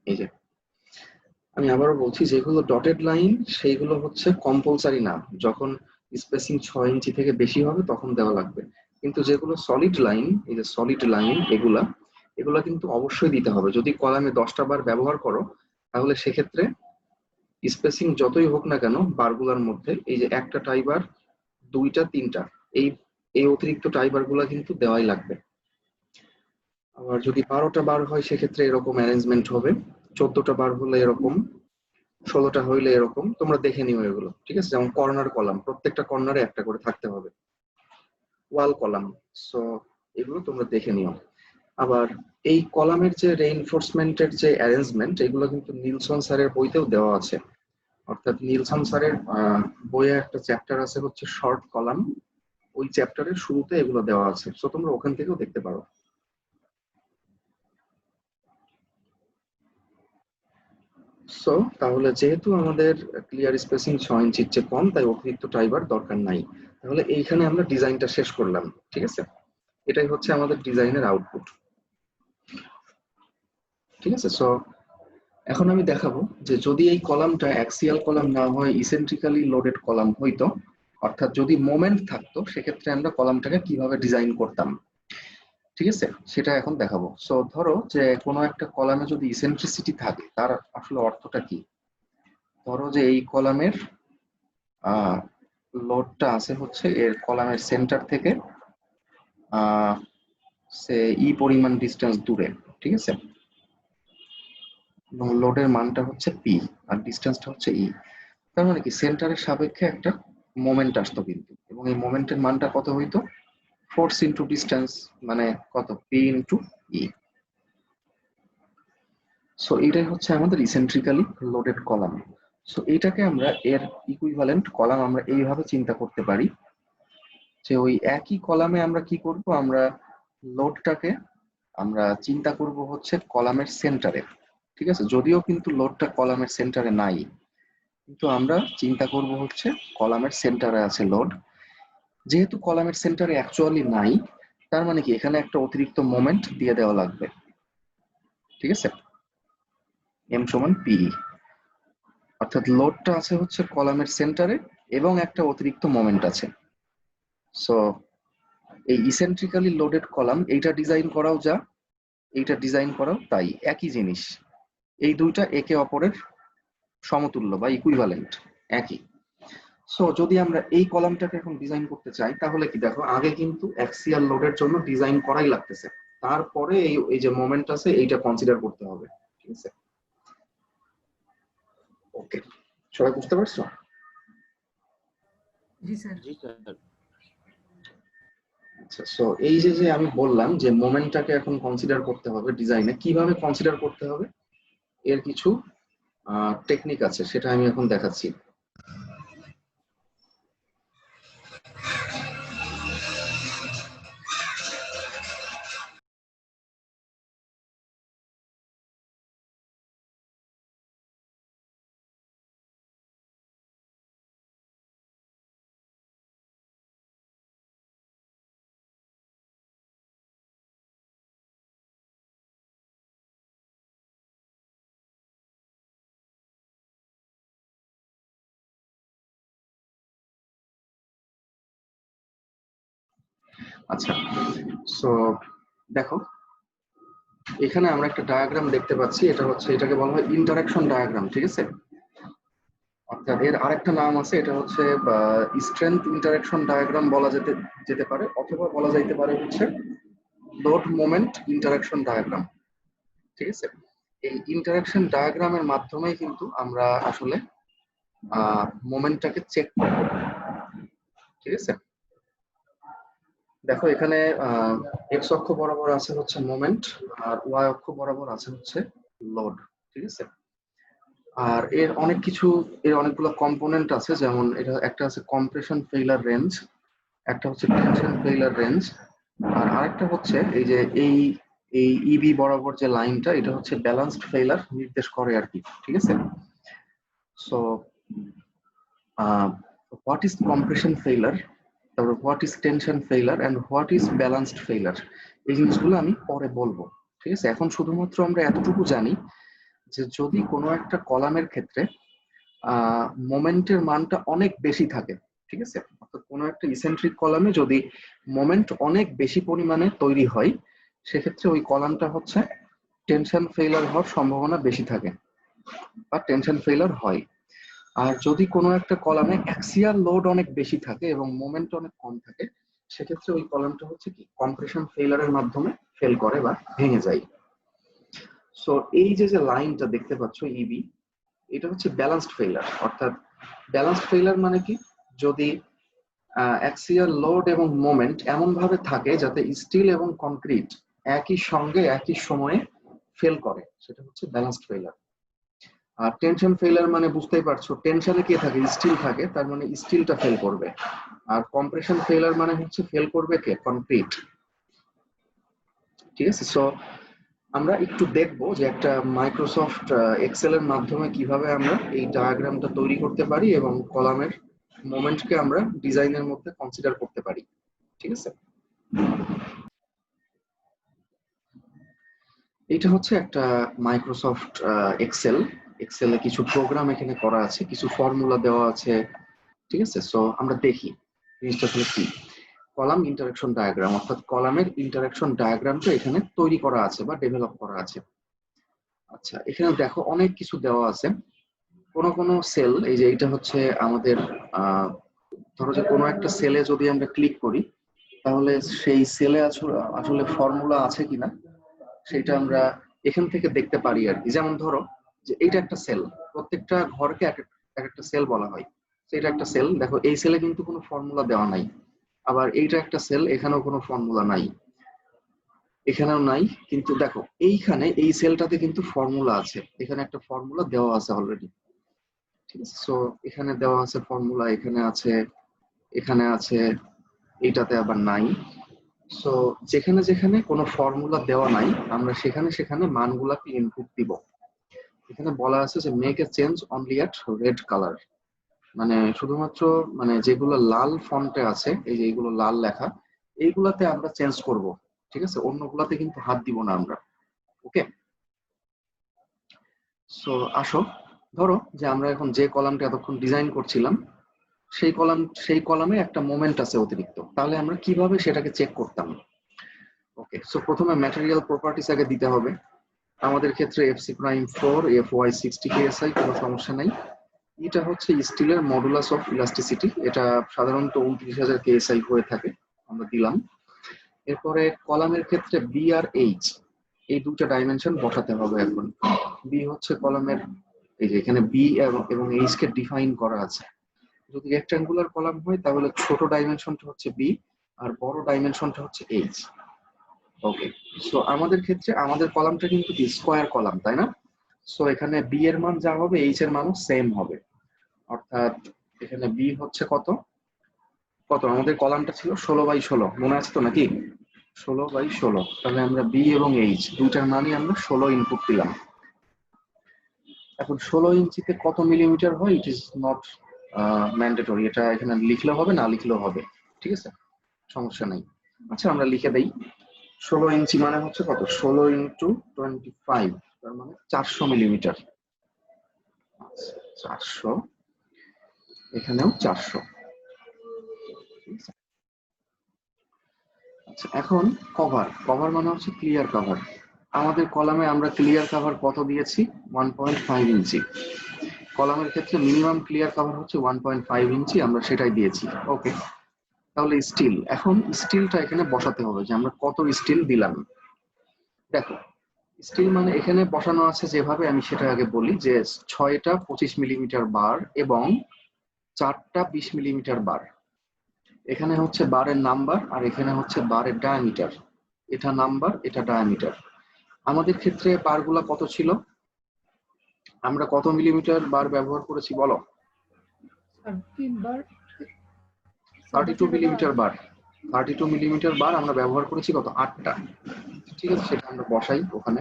এই যে আমি আবারও বলছি, যেগুলো ডটেড লাইন সেইগুলো হচ্ছে কম্পালসারি না, যখন স্পেসিং 6 ইঞ্চি থেকে বেশি হবে তখন দেওয়া লাগবে। কিন্তু যেগুলো সলিড লাইন, এই যে সলিড লাইন, এগুলা এগুলা কিন্তু অবশ্যই দিতে হবে। যদি কলামে 10টা বার ব্যবহার করো তাহলে সেক্ষেত্রে স্পেসিং যতই হোক না কেন বারগুলার মধ্যে এই যে একটা টাই বার, 2টা, 3টা, এই এই অতিরিক্ত টাই বার গুলা কিন্তু দেওয়াই লাগবে। আবার যদি 12টা বার হয় সেক্ষেত্রে এরকম অ্যারেঞ্জমেন্ট হবে, 14টা বার হলে এরকম, 16টা হইলে এরকম। তোমরা দেখে নিও এগুলো। ঠিক আছে, যেমন কর্নার কলাম, প্রত্যেকটা কর্নারে একটা করে থাকতে হবে, ওয়াল কলাম। সো এগুলো তোমরা দেখে নিও। আবার এই কলামের যে রেইনফোর্সমেন্টের যে অ্যারেঞ্জমেন্ট, এগুলো কিন্তু নিলসন স্যারের বইতেও দেওয়া আছে। অর্থাৎ নিলসন স্যারের বইয়ে একটা চ্যাপ্টার আছে হচ্ছে শর্ট কলাম, ওই চ্যাপ্টারের শুরুতে এগুলো দেওয়া আছে, সো তোমরা ওখান থেকেও দেখতে পারো। সো তাহলে যেহেতু আমাদের ক্লিয়ার স্পেসিং 6 ইঞ্চির চেয়ে কম, তাই অতিরিক্ত টাইবার দরকার নাই। তাহলে এইখানে আমরা ডিজাইনটা শেষ করলাম। ঠিক আছে, এটাই হচ্ছে আমাদের ডিজাইনের আউটপুট। ঠিক আছে, সো এখন আমি দেখাবো যে যদি এই কলামটা অ্যাক্সিয়াল কলাম না হয় ইসেন্ট্রিক্যালি লোডেড কলাম হইতো, অর্থাৎ যদি মোমেন্ট থাকতো, সেক্ষেত্রে আমরা কলামটাকে কিভাবে ডিজাইন করতাম। ঠিক আছে, সেটা এখন দেখাবো। সো ধরো যে কোনো একটা কলামে যদি ইসেন্ট্রিসিটি থাকে, তার আসলে অর্থটা কি। ধরো যে এই কলামের লোডটা আছে হচ্ছে এর কলামের সেন্টার থেকে আহ সে পরিমাণ ডিস্টেন্স দূরে। ঠিক আছে, এবং লোডের মানটা হচ্ছে পি আর ডিস্টেন্সটা হচ্ছে তার মানে কি সেন্টারের সাপেক্ষে একটা মোমেন্ট আসতো কিন্তু, এবং এই মোমেন্টের মানটা কত হইতো, ফোর্স ইন্টু ডিস্টেন্স, মানে কত, পি ইন্টু ই। সো এটাই হচ্ছে আমাদের ইসেন্ট্রিক্যালি লোডেড কলাম। সো এটাকে আমরা এর ইকুইভ্যালেন্ট কলাম আমরা এইভাবে চিন্তা করতে পারি যে ওই একই কলামে আমরা কি করব, আমরা লোডটাকে আমরা চিন্তা করব হচ্ছে কলামের সেন্টারে। ঠিক আছে, যদিও কিন্তু লোডটা কলামের সেন্টারে নাই, কিন্তু আমরা চিন্তা করব হচ্ছে কলামের সেন্টারে আছে লোড। যেহেতু কলামের সেন্টারে অ্যাকচুয়ালি নাই, তার মানে কি এখানে একটা অতিরিক্ত মোমেন্ট দিয়ে দেওয়া লাগবে। ঠিক আছে, এম সমান পি, অর্থাৎ লোডটা আছে হচ্ছে কলামের সেন্টারে এবং একটা অতিরিক্ত মোমেন্ট আছে। সো এই ইসেন্ট্রিক্যালি লোডেড কলাম এইটা ডিজাইন করাও যা, এইটা ডিজাইন করাও তাই, একই জিনিস। এই দুইটা একে অপরের সমতুল্য বা ইকুইভ্যালেন্ট, একই। সো যদি আমরা এই কলামটাকে এখন ডিজাইন করতে চাই তাহলে কি, দেখো আগে কিন্তু অ্যাক্সিয়াল লোডের জন্য ডিজাইন করাই লাগতেছে, তারপরে এই এই যে মোমেন্ট আছে এইটা কনসিডার করতে হবে। ঠিক আছে, ওকে, সবাই বুঝতে পারছো? জি স্যার। জি স্যার। আচ্ছা, সো এই যে যে আমি বললাম যে মোমেন্টটাকে এখন কনসিডার করতে হবে ডিজাইনে, কিভাবে কনসিডার করতে হবে এর কিছু টেকনিক আছে, সেটা আমি এখন দেখাচ্ছি। আচ্ছা, সো দেখো এখানে আমরা একটা ডায়াগ্রাম দেখতে পাচ্ছি, এটাকে বলা হয় ইন্টারাকশন ডায়াগ্রাম, ঠিক আছে। অর্থাৎ এর আরেকটা নাম আছে, এটা হচ্ছে স্ট্রেংথ ইন্টারাকশন ডায়াগ্রাম বলা যেতে যেতে পারে, অথবা বলা যাইতে পারে হচ্ছে লোড মোমেন্ট ইন্টারাকশন ডায়াগ্রাম, ঠিক আছে। এই ইন্টারাকশন ডায়াগ্রামের মাধ্যমেই কিন্তু আমরা আসলে মোমেন্টটাকে চেক করব, ঠিক আছে। দেখো এখানে এক্স অক্ষ বরাবর আছে হচ্ছে মোমেন্ট, আর ওয়াই অক্ষ বরাবর আছে হচ্ছে লোড, ঠিক আছে। আর এর অনেকগুলো কম্পোনেন্ট আছে, যেমন এটা একটা আছে কম্প্রেশন ফেইলার রেঞ্জ, একটা হচ্ছে টেনশন ফেইলার রেঞ্জ, আর আরেকটা হচ্ছে এই যে এই ইবি বরাবর যে লাইনটা, এটা হচ্ছে ব্যালেন্সড ফেইলার নির্দেশ করে আর কি, ঠিক আছে। So what is compression failure, তারপর what is tension failure and what is balanced failure, এই জিনিসগুলো আমি পরে বলবো, ঠিক আছে। এখন শুধুমাত্র আমরা এতটুকু জানি যে যদি কোনো একটা কলামের ক্ষেত্রে মোমেন্টের মানটা অনেক বেশি থাকে, ঠিক আছে, অর্থাৎ কোনো একটা ইসেন্ট্রিক কলামে যদি মোমেন্ট অনেক বেশি পরিমাণে তৈরি হয়, সেক্ষেত্রে ওই কলামটা হচ্ছে টেনশন ফেইলার হওয়ার সম্ভাবনা বেশি থাকে বা টেনশন ফেইলার হয়। আর যদি কোনো একটা কলামে অ্যাক্সিয়াল লোড অনেক বেশি থাকে এবং মোমেন্ট অনেক কম থাকে, সেক্ষেত্রে ওই কলামটা হচ্ছে কি কম্প্রেশন ফেইলারের মাধ্যমে ফেল করে বা ভেঙে যায়। সো এই যে লাইনটা দেখতে পাচ্ছ ইবি, এটা হচ্ছে ব্যালেন্সড ফেইলার। অর্থাৎ ব্যালেন্সড ফেইলার মানে কি, যদি অ্যাক্সিয়াল লোড এবং মোমেন্ট এমন ভাবে থাকে যাতে স্টিল এবং কংক্রিট একই সঙ্গে একই সময়ে ফেল করে, সেটা হচ্ছে ব্যালেন্সড ফেইলার। আর টেনশন ফেইলার মানে বুঝতেই পারছো, টেনশনে কে থাকে, স্টিল থাকে, তার মানে স্টিলটা ফেল করবে। আর কম্প্রেশন ফেইলার মানে হচ্ছে ফেল করবে কে, কংক্রিট, ঠিক আছে। সো আমরা একটু দেখবো যে একটা মাইক্রোসফট এক্সেল এর মাধ্যমে কিভাবে আমরা এই ডায়াগ্রামটা তৈরি করতে পারি এবং কলামের মোমেন্টকে আমরা ডিজাইনের মধ্যে কনসিডার করতে পারি, ঠিক আছে। এটা হচ্ছে একটা মাইক্রোসফট এক্সেলে কিছু প্রোগ্রাম এখানে করা আছে, কিছু ফর্মুলা দেওয়া আছে, ঠিক আছে। সো আমরা দেখি জিনিসটা আসলে কি। কলাম ইন্টারাকশন ডায়াগ্রাম, অর্থাৎ কলামের ইন্টারাকশন ডায়াগ্রামটা এখানে তৈরি করা আছে বা ডেভেলপ করা আছে। আচ্ছা, এখানে দেখো অনেক কিছু দেওয়া আছে। কোন কোন সেল, এই যে এটা হচ্ছে আমাদের ধরো যে কোনো একটা সেলে যদি আমরা ক্লিক করি, তাহলে সেই সেলে আসলে ফর্মুলা আছে কিনা সেটা আমরা এখান থেকে দেখতে পারি আর কি। যেমন ধরো যে এইটা একটা সেল, প্রত্যেকটা ঘরকে এক একটা সেল বলা হয়। সেটা একটা সেল, দেখো এই সেলে কিন্তু কোনো ফর্মুলা দেওয়া নাই। আবার এইটা একটা সেল, এখানেও কোনো ফর্মুলা নাই, এখানেও নাই। কিন্তু দেখো এইখানে এই সেলটাতে কিন্তু ফর্মুলা আছে, এখানে একটা ফর্মুলা দেওয়া আছে অলরেডি, ঠিক আছে। সো এখানে দেওয়া আছে ফর্মুলা, এখানে আছে, এখানে আছে, এইটাতে আবার নাই। সো যেখানে যেখানে কোনো ফর্মুলা দেওয়া নাই, আমরা সেখানে সেখানে মানগুলাকে ইনপুট দিব। এখানে বলা আছে যে make a change only at red colour, মানে শুধুমাত্র মানে যেগুলো লাল ফন্টে আছে, এই যে এইগুলো লাল লেখা, এইগুলাতে আমরা চেঞ্জ করব, ঠিক আছে, অন্যগুলাতে কিন্তু হাত দিব না আমরা। ওকে, সো আসো, ধরো যে আমরা এখন যে কলামটা এতক্ষণ ডিজাইন করছিলাম, সেই কলামে একটা মোমেন্ট আছে অতিরিক্ত, তাহলে আমরা কিভাবে সেটাকে চেক করতাম। ওকে, সো প্রথমে ম্যাটেরিয়াল প্রপার্টিস আগে দিতে হবে। আমাদের ক্ষেত্রে এফসি প্রাইম 4 FY 60 KSI, কোনো সমস্যা নাই। এটা হচ্ছে স্টিলের মডুলাস অফ ইলাস্টিসিটি, এটা সাধারণত 29,000 KSI হয়ে থাকে, আমরা দিলাম। এরপরে কলামের ক্ষেত্রে বি আর এইচ, এই দুটো ডাইমেনশন বসাতে হবে। এখন বি হচ্ছে কলামের, এই যে এখানে বি এবং এইচ কে ডিফাইন করা আছে। যদি রেক্ট্যাঙ্গুলার কলাম হয় তাহলে ছোট ডাইমেনশনটা হচ্ছে বি আর বড় ডাইমেনশনটা হচ্ছে এইচ। ওকে, সো আমাদের ক্ষেত্রে আমাদের কলামটা কিন্তু স্কোয়ার কলাম, তাই না? সো এখানে বি এর মান যা হবে এইচ এর মানও সেম হবে। অর্থাৎ এখানে বি হচ্ছে কত কত, আমাদের কলামটা ছিল 16x16, মনে আছে তো নাকি? 16x16, তাহলে আমরা বি এবং এইচ দুইটার মানই আমরা 16 ইনপুট দিলাম। এখন 16 ইঞ্চিতে কত মিলিমিটার হয় ইট ইজ নট ম্যান্ডেটরি, এটা এখানে লিখলেও হবে না লিখলেও হবে, ঠিক আছে, সমস্যা নেই। আচ্ছা আমরা লিখে দেই, 16 ইঞ্চি মানে হচ্ছে কত, 16 ইন্টু 25, তার মানে 400 মিলিমিটার। 400, এখানেও 400। এখন কভার মানে হচ্ছে ক্লিয়ার কভার। আমাদের কলামে আমরা ক্লিয়ার কভার কত দিয়েছি? 1.5 ইঞ্চি। কলামের ক্ষেত্রে মিনিমাম ক্লিয়ার কভার হচ্ছে 1.5 ইঞ্চি, আমরা সেটাই দিয়েছি। ওকে, তাহলে স্টিল, এখন স্টিলটা এখানে বসাতে হবে যে আমরা কত স্টিল দিলাম। দেখো, স্টিল মানে এখানে বসানো আছে যেভাবে, আমি সেটা আগে বলি যে 6টা 25 মিলিমিটার বার এবং 4টা 20 মিলিমিটার বার। এখানে হচ্ছে বারের নাম্বার আর এখানে হচ্ছে বারের ডায়ামিটার। এটা নাম্বার, এটা ডায়ামিটার। আমাদের ক্ষেত্রে বারগুলা কত ছিল? আমরা কত মিলিমিটার বার ব্যবহার করেছি বলো? 32 মিলিমিটার বার। 32 মিলিমিটার বার আমরা ব্যবহার করেছি কত? 8টা। ঠিক আছে, সেটা আমরা বসাই ওখানে।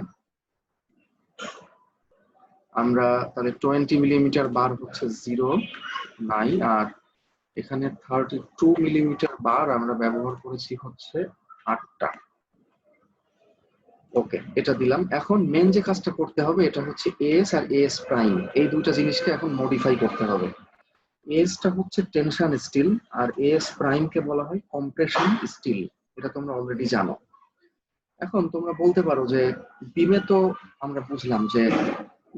আমরা তাহলে 20 মিলিমিটার বার হচ্ছে 0.9, আর এখানে 32 মিলিমিটার বার আমরা ব্যবহার করেছি হচ্ছে 8টা। ওকে, এটা দিলাম। এখন মেন যে কাজটা করতে হবে এটা হচ্ছে এস আর এস প্রাইম, এই দুইটা জিনিসকে এখন মডিফাই করতে হবে। এসটা হচ্ছে টেনশন স্টিল আর এস প্রাইম কে বলা হয় কম্প্রেশন স্টিল, এটা তোমরা অলরেডি জানো। এখন তোমরা বলতে পারো যে বিমে তো আমরা বুঝলাম যে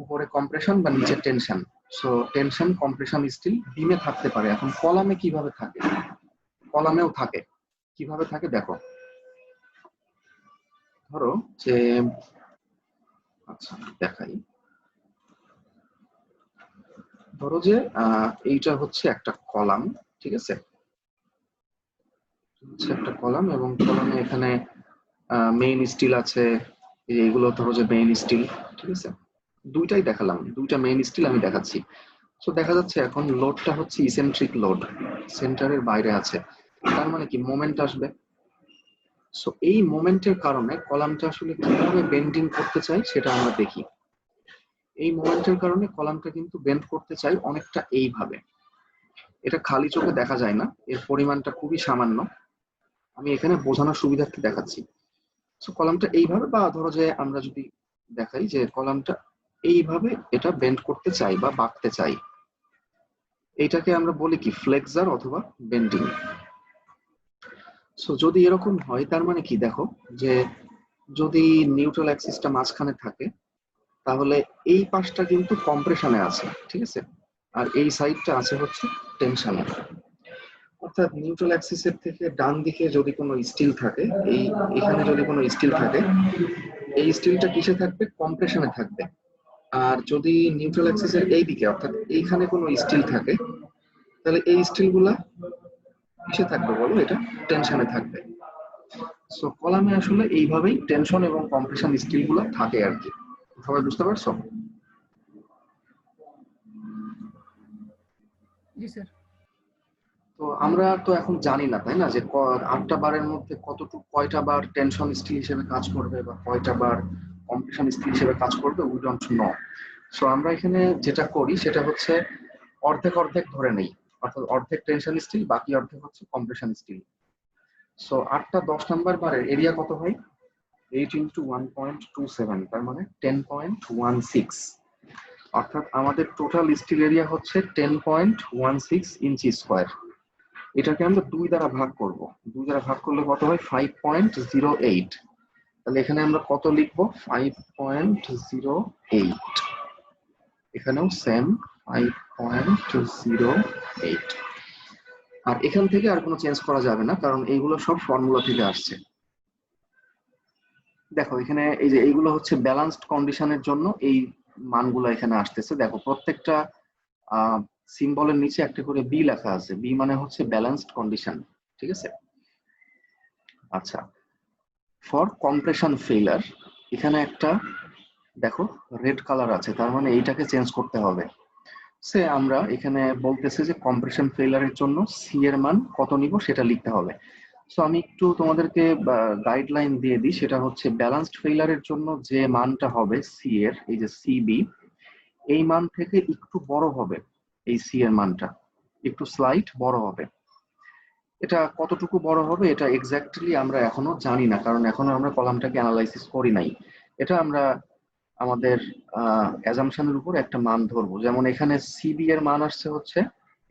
উপরে কম্প্রেশন বা নিচে tension, so tension compression steel বিমে থাকতে পারে। এখন কলামে কিভাবে থাকে? কলামেও থাকে। কিভাবে থাকে দেখো, ধরো যে, আচ্ছা দেখাই। ধরো যে এইটা হচ্ছে একটা কলাম, ঠিক আছে, হচ্ছে একটা কলাম এবং কলামে এখানে মেইন স্টিল আছে। এইগুলো ধরো যে মেইন স্টিল, ঠিক আছে, দুইটাই দেখালাম, দুইটা মেইন স্টিল আমি দেখাচ্ছি। তো দেখা যাচ্ছে এখন লোডটা হচ্ছে ইসেন্ট্রিক লোড, সেন্টারের বাইরে আছে, তার মানে কি মোমেন্ট আসবে। সো এই মোমেন্টের কারণে কলামটা আসলে কিভাবে বেন্ডিং করতে চাই সেটা আমরা দেখি। এই মোমেন্টের কারণে কলামটা কিন্তু বেন্ড করতে চাই অনেকটা এইভাবে। এটা খালি চোখে দেখা যায় না, এর পরিমাণটা খুবই সামান্য, আমি এখানে বোঝানোর সুবিধার্থে দেখাচ্ছি। সো কলামটা এইভাবে, বা ধরো যে আমরা যদি দেখাই যে কলামটা এইভাবে এটা বেন্ড করতে চাই বা বাঁকতে চাই, এইটাকে আমরা বলি কি ফ্লেক্সার অথবা বেন্ডিং। সো যদি এরকম হয় তার মানে কি দেখো, যে যদি নিউট্রাল অ্যাক্সিসটা মাঝখানে থাকে তাহলে এই পাশটা কিন্তু কম্প্রেশনে আছে, ঠিক আছে, আর এই সাইডটা আছে হচ্ছে টেনশনে। অর্থাৎ নিউট্রাল অ্যাক্সিসের থেকে ডান দিকে যদি কোনো স্টিল থাকে, এই এখানে যদি কোনো স্টিল থাকে, এই স্টিলটা কিসে থাকবে? কম্প্রেশনে থাকবে। আর যদি নিউট্রাল অ্যাক্সিসের এই দিকে অর্থাৎ এইখানে কোনো স্টিল থাকে, তাহলে এই স্টিল গুলা কিসে থাকবে বলো? এটা টেনশনে থাকবে। সো কলামে আসলে এইভাবেই টেনশন এবং কম্প্রেশন স্টিল গুলা থাকে আর কি। সবাই বুঝতে পারছো? জি স্যার। তো আমরা তো এখন জানি না, তাই না, যে 8টা বারের মধ্যে কয়টা বার টেনশন স্টিল হিসেবে কাজ করবে বা কয়টা বার কম্প্রেশন স্টিল হিসেবে কাজ করবে, উই ডোন্ট নো। সো আমরা এখানে যেটা করি সেটা হচ্ছে অর্ধেক অর্ধেক ধরে নেই, অর্থাৎ অর্ধেক টেনশন স্টিল, বাকি অর্ধেক হচ্ছে কম্প্রেশন স্টিল। সো 8টা 10 নাম্বার বারের এরিয়া কত হয়? 8 ইন্টু 1.27, তার মানে 10.16। অর্থাৎ আমাদের টোটাল স্টিল এরিয়া হচ্ছে 10.16 ইঞ্চি স্কোয়ার। এটাকে আমরা 2 দ্বারা ভাগ করব। 2 দ্বারা ভাগ করলে কত হয়? 5.08। তাহলে এখানে আমরা কত লিখবো? 5.08। এখানেও সেম 5.08। আর এখান থেকে আর কোনো চেঞ্জ করা যাবে না, কারণ এইগুলো সব ফর্মুলা থেকে আসছে। দেখো এখানে এই যে এইগুলো হচ্ছে ব্যালেন্সড কন্ডিশনের জন্য এই মানগুলো এখানে আসতেছে। দেখো প্রত্যেকটা সিম্বলের নিচে একটা করে বি লেখা আছে, বি মানে হচ্ছে ব্যালেন্সড কন্ডিশন, ঠিক আছে। আচ্ছা, ফর কম্প্রেশন ফেইলার এখানে একটা দেখো রেড কালার আছে, তার মানে এইটাকে চেঞ্জ করতে হবে। সে আমরা এখানে বলতেছে যে কম্প্রেশন ফেইলারের জন্য সি এর মান কত নিব সেটা লিখতে হবে। সো আমি একটু তোমাদেরকে গাইডলাইন দিয়ে দিই, সেটা হচ্ছে ব্যালেন্সড ফেইলারের জন্য যে মানটা হবে সি এর, এই যে সিবি, এই মান থেকে একটু বড় হবে, এই সি এর মানটা একটু স্লাইট বড় হবে। এটা কতটুকু বড় হবে এটা এক্স্যাক্টলি আমরা এখনো জানি না, কারণ এখনো আমরা কলামটাকে অ্যানালাইসিস করি নাই। এটা আমরা আমাদের অ্যাজাম্পশনের উপর একটা মান ধরবো। যেমন এখানে সিবি এর মান আসছে হচ্ছে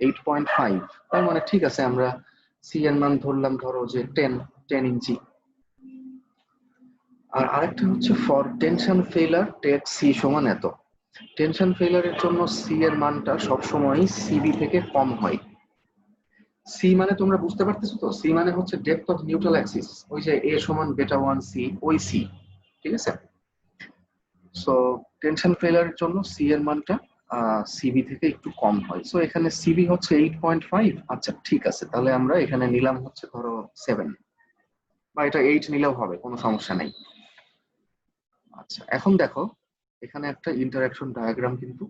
8.5, তার মানে ঠিক আছে আমরা সি এর মান ধরলাম ধরো যে 10 ইঞ্চি, আর আরেকটা হচ্ছে for tension failure take c সমান এত। টেনশন ফেইলারের জন্য সি এর মানটা সবসময় সিবি থেকে কম হয়। সি মানে তোমরা বুঝতে পারতেছো তো, সি মানে হচ্ছে ডেপথ অফ নিউট্রাল অ্যাক্সিস, ওই যে এ সমান বেটা 1 সি, ওই সি, ঠিক আছে। সো টেনশন ফেইলারের জন্য সি এর মানটা সিবি থেকে একটু কম হয়। সো এখানে সিবি হচ্ছে 8.5। আচ্ছা ঠিক আছে, তাহলে আমরা এখানে নিলাম হচ্ছে ধরো 7, বা এটা 8 নিলেও হবে, কোনো সমস্যা নেই। আচ্ছা এখন দেখো, এখানে একটা ইন্টারঅ্যাকশন ডায়াগ্রাম কিন্তু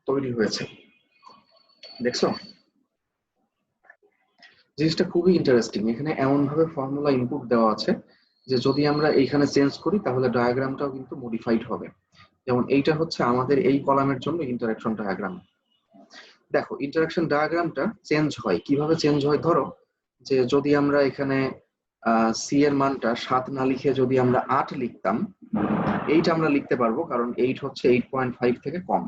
তৈরি হয়েছে, দেখছো? জিনিসটা খুবই ইন্টারেস্টিং। এখানে এমন ভাবে ফর্মুলা ইনপুট দেওয়া আছে যে যদি আমরা এইখানে চেঞ্জ করি তাহলে ডায়াগ্রামটাও কিন্তু মডিফাইড হবে। যেমন এইটা হচ্ছে আমাদের এই কলামের জন্য ইন্টারঅ্যাকশন ডায়াগ্রাম। দেখো ইন্টারঅ্যাকশন ডায়াগ্রামটা চেঞ্জ হয় কিভাবে, চেঞ্জ হয় ধরো যে যদি আমরা এখানে সি এর মানটা 7 না লিখে যদি আমরা 8 লিখতাম, এইটা আমরা লিখতে পারবো কারণ 8 হচ্ছে 8.5 থেকে কম।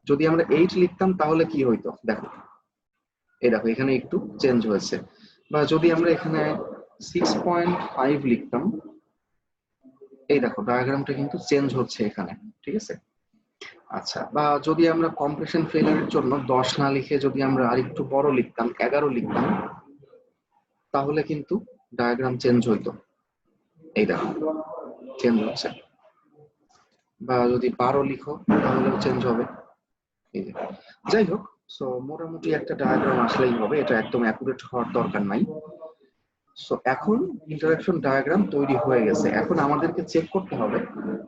যদি আমরা 8 লিখতাম তাহলে কি হইতো দেখো, এই দেখো এখানে একটু চেঞ্জ হয়েছে। বা যদি আমরা এখানে 6.5 লিখতাম, এই দেখো ডায়াগ্রামটা কিন্তু চেঞ্জ হচ্ছে এখানে, ঠিক আছে। আচ্ছা, বা যদি আমরা কম্প্রেশন ফেলারের জন্য 10 না লিখে যদি আমরা আরেকটু বড় লিখতাম, 11 লিখতাম, তাহলে কিন্তু ডায়াগ্রাম চেঞ্জ হইতো, এই দেখো চেঞ্জ হচ্ছে। বা যদি 12 লিখো তাহলেও চেঞ্জ হবে, এই যে। যাই হোক, সো মোটামুটি একটা ডায়াগ্রাম আসলেই হবে, এটা একদম অ্যাকুরেট হওয়ার দরকার নাই। সো এখন ইন্টারঅ্যাকশন ডায়াগ্রাম তৈরি হয়ে গেছে। এখন আমাদেরকে চেক করতে হবে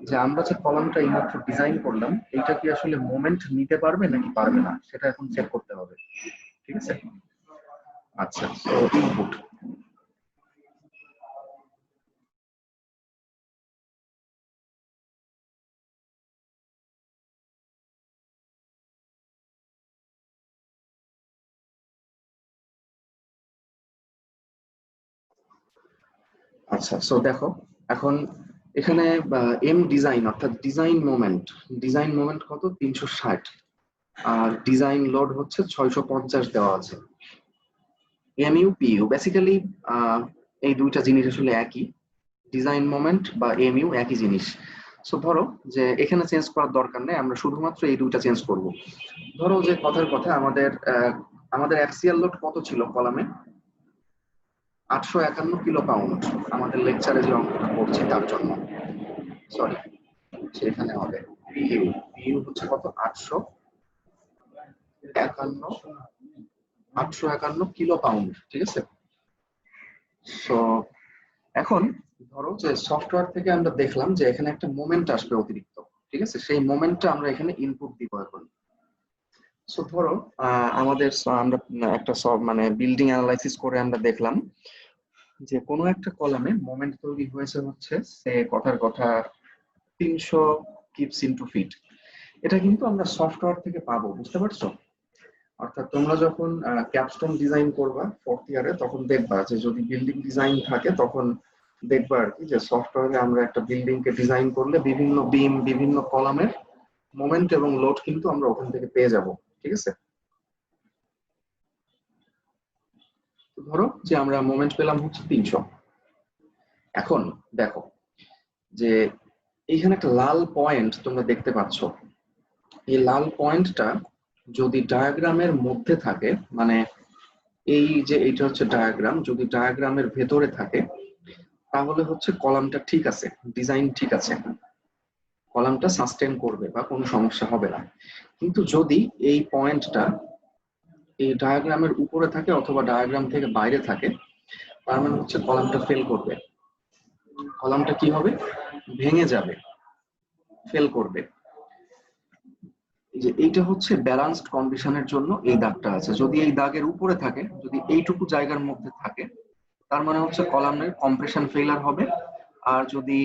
যে আমরা যে কলামটা এইমাত্র ডিজাইন করলাম এটা কি আসলে মোমেন্ট নিতে পারবে নাকি পারবে না, সেটা এখন চেক করতে হবে, ঠিক আছে। আচ্ছা, তো ইনপুট। আচ্ছা, সো দেখো এখন এখানে এম ডিজাইন অর্থাৎ ডিজাইন মোমেন্ট কত, 360, আর ডিজাইন লোড হচ্ছে 650 দেওয়া আছে। এমইউ পিইউ বেসিক্যালি এই দুইটা জিনিস আসলে একই, ডিজাইন মোমেন্ট বা এমইউ একই জিনিস। সো ধরো যে এখানে চেঞ্জ করার দরকার নেই, আমরা শুধুমাত্র এই দুইটা চেঞ্জ করব। ধরো যে কথার কথা আমাদের অ্যাক্সিয়াল লোড কত ছিল কলামে, 851 কিলো পাউন্ড। আমাদের লেকচারে যে অঙ্কটা করছি তার জন্য, সরি সেখানে হবে পিইউ, পিইউ হচ্ছে কত, 851, 851 কিলো পাউন্ড, ঠিক আছে। সো এখন ধরো যে সফটওয়্যার থেকে আমরা দেখলাম যে এখানে একটা মোমেন্ট আসবে অতিরিক্ত, ঠিক আছে। সেই মোমেন্টটা আমরা এখানে ইনপুট দিব এখন। সো ধরো আমরা একটা সব মানে বিল্ডিং অ্যানালাইসিস করে আমরা দেখলাম যে কোনো একটা কলামে মোমেন্ট তৈরি হয়েছে হচ্ছে সে কথার কথা 300 কিপস ইনটু ফিট। এটা কিন্তু আমরা সফটওয়্যার থেকে পাবো, বুঝতে পারছো? অর্থাৎ তোমরা যখন ক্যাপস্টোন ডিজাইন করবা 4th ইয়ারে, তখন দেখবা যে যদি বিল্ডিং ডিজাইন থাকে তখন দেখবা আর কি যে সফটওয়্যারে আমরা একটা বিল্ডিং কে ডিজাইন করলে বিভিন্ন বিম, বিভিন্ন কলামের মোমেন্ট এবং লোড কিন্তু আমরা ওখান থেকে পেয়ে যাব, ঠিক আছে। তো ধরো যে আমরা মোমেন্ট পেলাম হচ্ছে 300। এখন দেখো যে এইখানে একটা লাল পয়েন্ট তোমরা দেখতে পাচ্ছ, এই লাল পয়েন্টটা যদি ডায়াগ্রামের মধ্যে থাকে, মানে এই যে এইটা হচ্ছে ডায়াগ্রাম, যদি ডায়াগ্রামের ভেতরে থাকে তাহলে হচ্ছে কলামটা ঠিক আছে, ডিজাইন ঠিক আছে, কলামটা সাস্টেন করবে বা কোনো সমস্যা হবে না। কিন্তু যদি এই পয়েন্টটা এই ডায়াগ্রামের উপরে থাকে অথবা ডায়াগ্রাম থেকে বাইরে থাকে, তার মানে হচ্ছে কলামটা ফেল করবে, কলামটা কি হবে, ভেঙে যাবে, ফেল করবে। যে এইটা হচ্ছে ব্যালান্সড কন্ডিশনের জন্য এই দাগটা আছে। যদি এই দাগের উপরে থাকে, যদি এইটুকু জায়গার মধ্যে থাকে, তার মানে হচ্ছে কলামের কম্প্রেশন ফেইলার হবে। আর যদি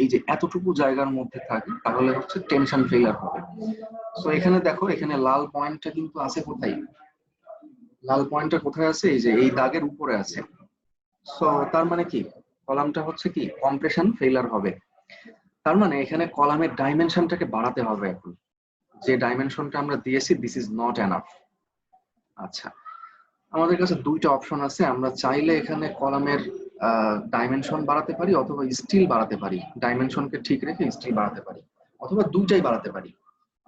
এই যে এতটুকু জায়গার মধ্যে থাকে তাহলে হচ্ছে টেনশন ফেইলার হবে। তো এখানে দেখো, এখানে লাল পয়েন্টটা কিন্তু আছে কোথায়, লাল পয়েন্টটা কোথায় আছে, এই যে এই দাগের উপরে আছে। সো তার মানে কি, কলামটা হচ্ছে কি কম্প্রেশন ফেইলার হবে। তার মানে এখানে কলামের ডাইমেনশনটাকে বাড়াতে হবে এখন। যে ডাইমেনশনটা আমরা দিয়েছি, দিস ইজ নট এনাফ। আচ্ছা, আমাদের কাছে দুইটা অপশন আছে। আমরা চাইলে এখানে কলামের ডাইমেনশন বাড়াতে পারি অথবা স্টিল বাড়াতে পারি, ডাইমেনশনকে ঠিক রেখে স্টিল বাড়াতে পারি, অথবা দুইটাই বাড়াতে পারি।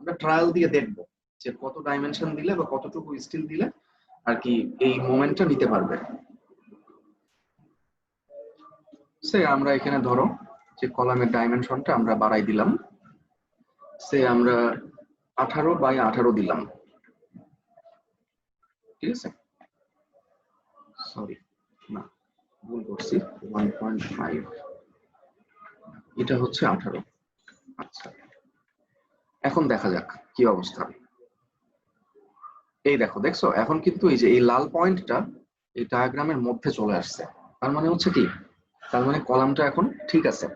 আমরা ট্রায়াল দিয়ে দেখবো যে কত ডাইমেনশন দিলে বা কতটুকু স্টিল দিলে আর কি এই মোমেন্টটা নিতে পারবে। সে আমরা এখানে ধরো যে কলামের ডাইমেনশনটা আমরা বাড়াই দিলাম, সে আমরা 18x18 দিলাম, ঠিক আছে? সরি, না ভুল করছি, 1.5, এটা হচ্ছে 18। আচ্ছা, এখন দেখা যাক কি অবস্থা। এই দেখো, দেখছো এখন কিন্তু এই যে এই লাল পয়েন্টটা এই ডায়াগ্রামের মধ্যে চলে আসছে। তার মানে হচ্ছে কি, তার মানে কলামটা এখন ঠিক আছে।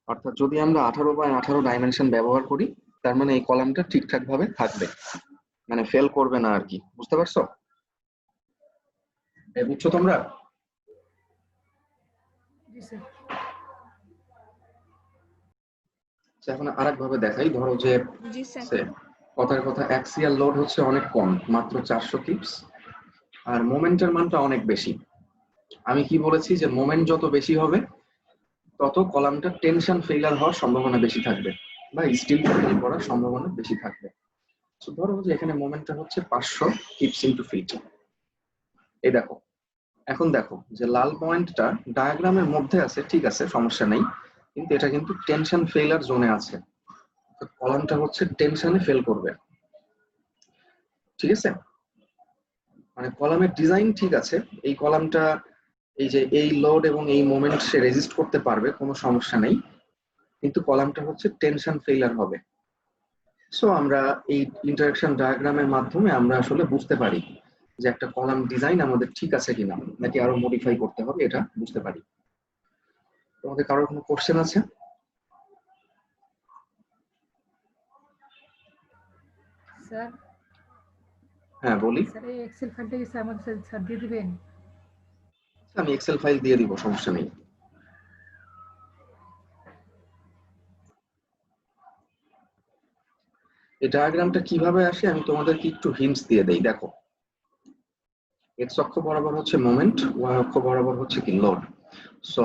অর্থাৎ যদি আমরা 18x18 ডাইমেনশন ব্যবহার করি, তার মানে এই কলামটা ঠিকঠাক ভাবে থাকবে, মানে ফেল করবে না আর কি। বুঝতে পারছো? বুঝছো তোমরা? এখন আরেক ভাবে দেখাই, ধরো যে কথার কথা অ্যাক্সিয়াল লোড হচ্ছে অনেক কম, মাত্র 400 কিপস, আর মোমেন্টের মানটা অনেক বেশি। আমি কি বলেছি যে মোমেন্ট যত বেশি হবে তত কলামটা টেনশন ফেইলার হওয়ার সম্ভাবনা বেশি থাকবে বা স্টিল ফেল করার সম্ভাবনা বেশি থাকবে। তো ধরো যে এখানে মোমেন্টটা হচ্ছে 500 কিপস ইনটু ফিট। এই দেখো, এখন দেখো যে লাল পয়েন্টটা ডায়াগ্রামের মধ্যে আছে, ঠিক আছে, সমস্যা নেই, কিন্তু এটা কিন্তু টেনশন ফেইলার জোনে আছে, কলামটা হচ্ছে টেনশনে ফেল করবে, ঠিক আছে? মানে কলামের ডিজাইন ঠিক আছে, এই কলামটা এই যে এই লোড এবং এই মোমেন্ট সে রেজিস্ট করতে পারবে, কোনো সমস্যা নেই, কিন্তু কলামটা হচ্ছে টেনশন ফেইলার হবে। সো আমরা এই ইন্টারেকশন ডায়াগ্রামের মাধ্যমে আমরা আসলে বুঝতে পারি যে একটা কলাম ডিজাইন আমাদের ঠিক আছে কিনা, নাকি আরো মডিফাই করতে হবে, এটা বুঝতে পারি। তোমাদের কারোর কোনো কোশ্চেন আছে? স্যার, হ্যাঁ বলি। স্যার এই এক্সেল ফাইলটা কি স্যার আমাদের স্যার দিয়ে দিবেন? আমি এক্সেল ফাইল দিয়ে দিব, সমস্যা নেই। এই ডায়াগ্রামটা কিভাবে আসে আমি তোমাদেরকে একটু হিন্টস দিয়ে দেই। দেখো, এক্স অক্ষ বরাবর হচ্ছে মোমেন্ট, ওয়াই অক্ষ বরাবর হচ্ছে কি লোড। সো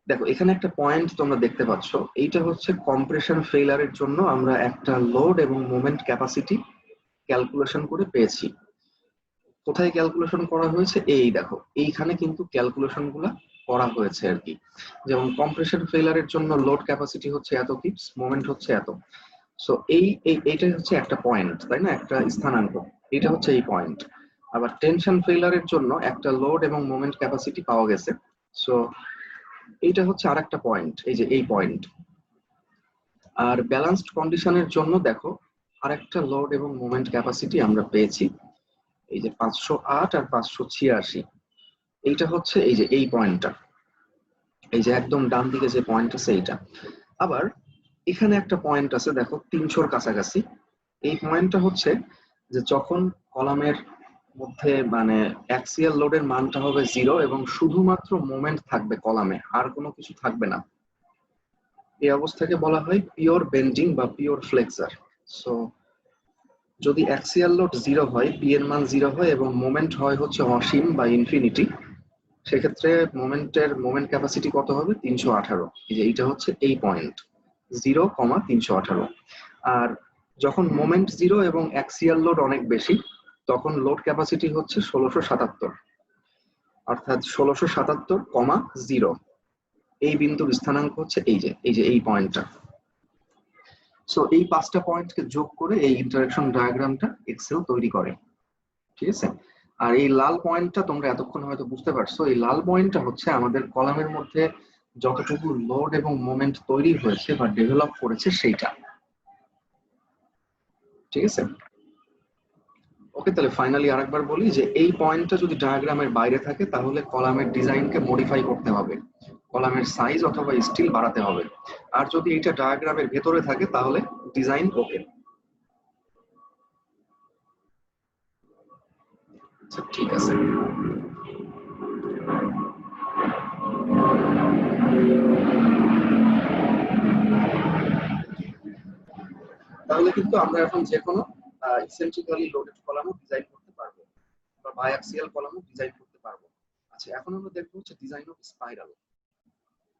দেখো এখানে একটা পয়েন্ট তোমরা দেখতে পাচ্ছ, এইটা হচ্ছে কম্প্রেশন ফেইলারের জন্য আমরা একটা লোড এবং মোমেন্ট ক্যাপাসিটি ক্যালকুলেশন করে পেয়েছি। কোথায় ক্যালকুলেশন করা হয়েছে? এই দেখো, এইখানে কিন্তু ক্যালকুলেশন গুলা করা হয়েছে আর কি। যেমন কম্প্রেশন ফেইলারের জন্য লোড ক্যাপাসিটি হচ্ছে এত কিপস, মোমেন্ট হচ্ছে এত। সো এইটাই হচ্ছে একটা পয়েন্ট, তাই না, একটা স্থানাঙ্ক, এটা হচ্ছে এই পয়েন্ট। আবার টেনশন ফেইলারের জন্য একটা লোড এবং মোমেন্ট ক্যাপাসিটি পাওয়া গেছে, সো এইটা হচ্ছে আরেকটা পয়েন্ট, এই যে এই পয়েন্ট। আর ব্যালেন্সড কন্ডিশনের জন্য দেখো আরেকটা লোড এবং মোমেন্ট ক্যাপাসিটি আমরা পেয়েছি, এই যে 508 আর 586, এইটা হচ্ছে এই যে এই পয়েন্টটা, এই যে একদম ডান দিকে যে পয়েন্ট আছে এইটা। আবার এখানে একটা পয়েন্ট আছে দেখো 300-র কাছাকাছি, এই পয়েন্টটা হচ্ছে যে যখন কলামের মধ্যে মানে অ্যাক্সিয়াল লোডের মানটা হবে 0 এবং শুধুমাত্র মোমেন্ট থাকবে কলামে, আর কোনো কিছু থাকবে না, এই অবস্থাকে বলা হয় পিওর বেন্ডিং বা পিওর ফ্লেক্সার। সো যদি অ্যাক্সিয়াল লোড 0 হয়, পি এর মান 0 হয় এবং মোমেন্ট হয় হচ্ছে অসীম বা ইনফিনিটি, সেক্ষেত্রে মোমেন্ট ক্যাপাসিটি কত হবে? 318। এই যে এইটা হচ্ছে এই পয়েন্ট 0,318। আর যখন মোমেন্ট 0 এবং অ্যাক্সিয়াল লোড অনেক বেশি, তখন লোড ক্যাপাসিটি হচ্ছে 1677, অর্থাৎ 1677,0। এই বিন্দুর স্থানাঙ্ক হচ্ছে এই পয়েন্টটা। সো এই 5টা পয়েন্টকে যোগ করে এই ইন্টারেকশন ডায়াগ্রামটা এক্সেল তৈরি করে, ঠিক আছে? আর এই লাল পয়েন্টটা তোমরা এতক্ষণ হয়তো বুঝতে পারছো, এই লাল পয়েন্টটা হচ্ছে আমাদের কলামের মধ্যে যতটুকু লোড এবং মোমেন্ট তৈরি হয়েছে বা ডেভেলপ করেছে সেইটা, ঠিক আছে? ওকে, তাহলে ফাইনালি আরেকবার বলি যে এই পয়েন্টটা যদি ডায়াগ্রামের বাইরে থাকে তাহলে কলামের ডিজাইনকে মডিফাই করতে হবে, কলামের সাইজ অথবা স্টিল বাড়াতে হবে। আর যদি এটা ডায়াগ্রামের ভেতরে থাকে তাহলে ডিজাইন ওকে। আচ্ছা, ঠিক আছে। তাহলে কিন্তু আমরা এখন যে কোনো ইসেন্ট্রিক্যালি লোডেড কলামও ডিজাইন করতে পারবো বা বায়াক্সিয়াল কলামও ডিজাইন করতে পারবো। আচ্ছা, এখন আমরা দেখবো হচ্ছে ডিজাইন অফ স্পাইরাল,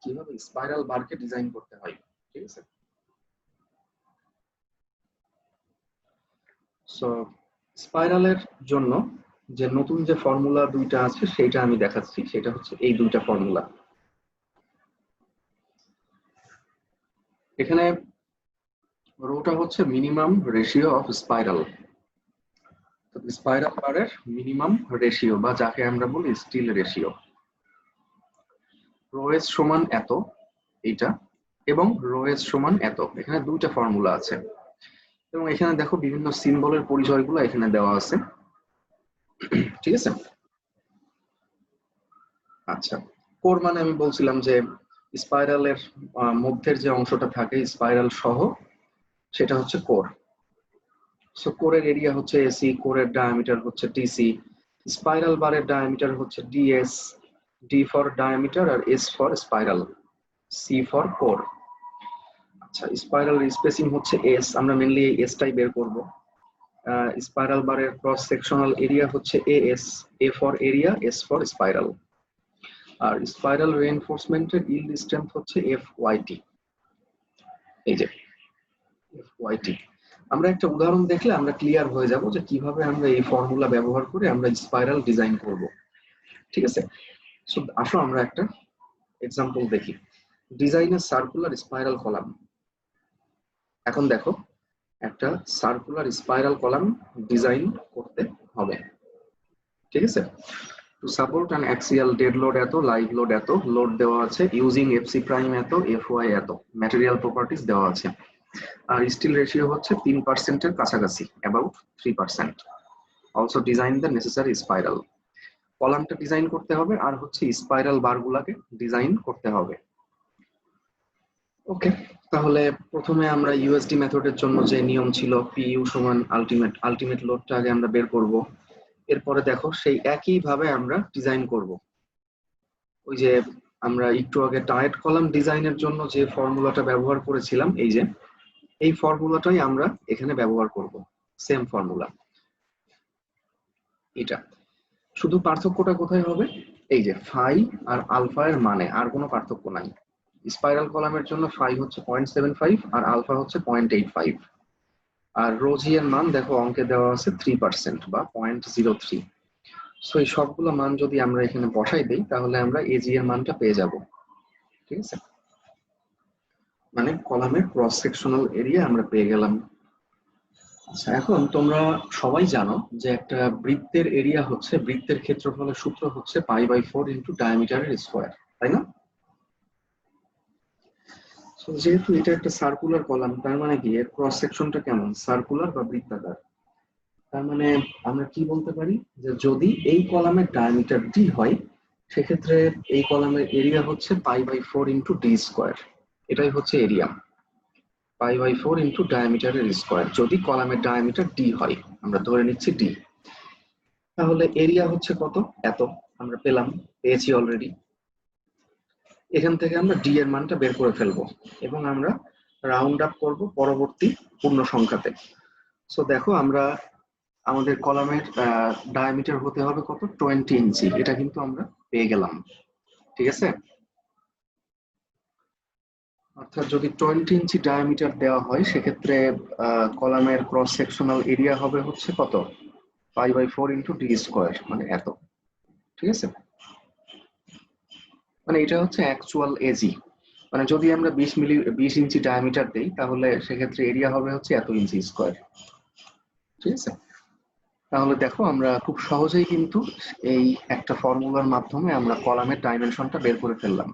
কিভাবে স্পাইরাল বারকে ডিজাইন করতে হয়। ঠিক আছে, সো স্পাইরালের জন্য যে নতুন যে ফর্মুলা দুইটা আছে সেটা আমি দেখাচ্ছি, সেটা হচ্ছে এই দুইটা ফর্মুলা। এখানে রোটা হচ্ছে minimum ratio of spiral, spiral বারের মিনিমাম রেশিও বা যাকে আমরা বলি স্টিল রেশিও। রো এস সমান এত এইটা, এবং রো এস সমান এত। এখানে দুইটা ফর্মুলা আছে এবং এখানে দেখো বিভিন্ন সিম্বলের পরিচয়গুলো এখানে দেওয়া আছে। ঠিক আছে, আচ্ছা, কোর মানে আমি বলছিলাম যে স্পাইরালের মধ্যের যে অংশটা থাকে স্পাইরাল সহ, সেটা হচ্ছে কোর। সো কোরের এরিয়া হচ্ছে এসি, কোরের ডায়ামিটার হচ্ছে টিসি, স্পাইরাল বারের ডায়ামিটার হচ্ছে ডিএস, ডি ফর ডায়ামিটার আর S for spiral, C for core. আচ্ছা, স্পাইরাল স্পেসিং হচ্ছে এস, আমরা মেনলি এই এসটাই বের করব। স্পাইরাল বারের ক্রস সেকশনাল এরিয়া হচ্ছে AS, A for area, S for spiral. আর স্পাইরাল রিইনফোর্সমেন্টের ইল্ড স্ট্রেংথ হচ্ছে এফ ওয়াইটি। এই যে এফ ওয়াইটি, আমরা একটা উদাহরণ দেখলে আমরা ক্লিয়ার হয়ে যাব যে কিভাবে আমরা এই ফর্মুলা ব্যবহার করে আমরা স্পাইরাল ডিজাইন করব। ঠিক আছে, সো আসো আমরা একটা এক্সাম্পল দেখি। ডিজাইন এ সার্কুলার স্পাইরাল কলাম। এখন দেখো একটা সার্কুলার স্পাইরাল কলাম ডিজাইন করতে হবে। ঠিক আছে, to support an axial dead load এত, লাইভ লোড এত, লোড দেওয়া আছে ইউজিং এফসি প্রাইম এত, এফ ওয়াই এত, ম্যাটেরিয়াল প্রপার্টিজ দেওয়া আছে। আর স্টিল রেশিও হচ্ছে 3%-এর কাছাকাছি, about 3%। Also design the necessary spiral. কলামটা ডিজাইন করতে হবে আর হচ্ছে স্পাইরাল বারগুলাকে ডিজাইন করতে হবে। ওকে, তাহলে প্রথমে আমরা ইউএসডি মেথডের জন্য যে নিয়ম ছিল পিইউ সমান আলটিমেট লোডটা আগে আমরা বের করব। এরপরে দেখো সেই একই ভাবে আমরা ডিজাইন করব। ওই যে আমরা একটু আগে টায়ার্ড কলাম ডিজাইনের জন্য যে ফর্মুলাটা ব্যবহার করেছিলাম, এই যে এই ফর্মুলাটাই আমরা এখানে ব্যবহার করব, সেম ফর্মুলা এটা। শুধু পার্থক্যটা কোথায় হবে, এই যে ফাই আর আলফা এর মানে, আর কোনো পার্থক্য নাই। স্পাইরাল কলামের জন্য ফাই হচ্ছে 0.75 আর আলফা হচ্ছে 0.85। আর রো জি এর মান দেখো অঙ্কে দেওয়া আছে 3% বা 0.03। সো এই সবগুলো মান যদি আমরা এখানে বসাই দেই তাহলে আমরা এজি এর মানটা পেয়ে যাব। ঠিক আছে, মানে কলামের ক্রস সেকশনাল এরিয়া আমরা পেয়ে গেলাম। আচ্ছা, এখন তোমরা সবাই জানো যে একটা বৃত্তের এরিয়া হচ্ছে, বৃত্তের ক্ষেত্রফলের সূত্র হচ্ছে π/4 ইন্টু ডায়ামিটারের স্কোয়ার, তাই না? সো যেহেতু এটা একটা সার্কুলার কলাম, তার মানে কি এর ক্রস সেকশনটা কেমন, সার্কুলার বা বৃত্তাকার। তার মানে আমরা কি বলতে পারি যে যদি এই কলামের ডায়ামিটার ডি হয়, সেক্ষেত্রে এই কলামের এরিয়া হচ্ছে π/4 ইন্টু ডি স্কোয়ার। এটাই হচ্ছে এরিয়া, π/4 ইন্টু ডায়ামিটারের স্কোয়ার। যদি কলামের ডায়ামিটার ডি হয়, আমরা ধরে নিচ্ছি ডি, তাহলে এরিয়া হচ্ছে কত, এত। আমরা পেয়েছি অলরেডি। এখান থেকে আমরা ডি এর মানটা বের করে ফেলবো এবং আমরা রাউন্ড আপ করব পরবর্তী পূর্ণ সংখ্যাতে। সো দেখো আমরা আমাদের কলামের ডায়ামিটার হতে হবে কত, 20 ইঞ্চি। এটা কিন্তু আমরা পেয়ে গেলাম। ঠিক আছে, অর্থাৎ যদি 20 ইঞ্চি ডায়ামিটার দেওয়া হয় সেক্ষেত্রে কলামের ক্রস সেকশনাল এরিয়া হবে হচ্ছে কত, π/4 ইন্টু ডি স্কোয়ার, মানে এত। ঠিক আছে, মানে এটা হচ্ছে অ্যাকচুয়াল এজি। মানে যদি আমরা 20 ইঞ্চি ডায়ামিটার দেই তাহলে সেক্ষেত্রে এরিয়া হবে হচ্ছে এত ইঞ্চি স্কোয়ার। ঠিক আছে, তাহলে দেখো আমরা খুব সহজেই কিন্তু এই একটা ফর্মুলার মাধ্যমে আমরা কলামের ডাইমেনশনটা বের করে ফেললাম।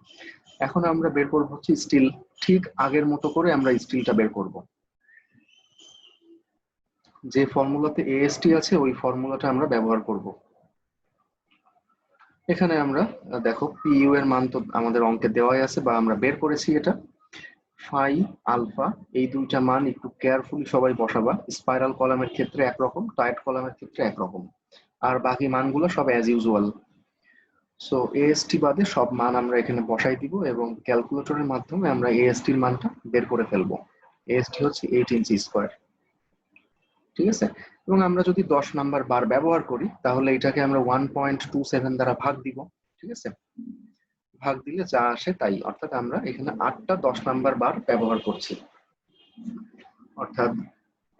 এখন আমরা বের করব হচ্ছে স্টিল। ঠিক আগের মতো করে আমরা স্টিলটা বের করব। যে ফর্মুলাতে এএসটি আছে ওই ফর্মুলাটা আমরা ব্যবহার করব। এখানে আমরা দেখো পিইউ এর মান তো আমাদের অঙ্কে দেওয়াই আছে বা আমরা বের করেছি। এটা ফাই আলফা, এই দুইটা মান একটু কেয়ারফুলি সবাই বসাবা। স্পাইরাল কলামের ক্ষেত্রে একরকম, টাইট কলামের ক্ষেত্রে একরকম, আর বাকি মানগুলো সব অ্যাজ ইউজুয়াল। সো এএসটি বাদে সব মান আমরা এখানে বসাই দিব এবং ক্যালকুলেটরের মাধ্যমে আমরা এএসটির মানটা বের করে ফেলবো। এএসটি হচ্ছে 8 ইঞ্চি স্কোয়ার। ঠিক আছে, এবং আমরা যদি 10 নাম্বার বার ব্যবহার করি তাহলে এটাকে আমরা 1.27 দ্বারা ভাগ দিব। ঠিক আছে, ভাগ দিলে যা আসে তাই, অর্থাৎ আমরা এখানে 8টা 10 নাম্বার বার ব্যবহার করছি। অর্থাৎ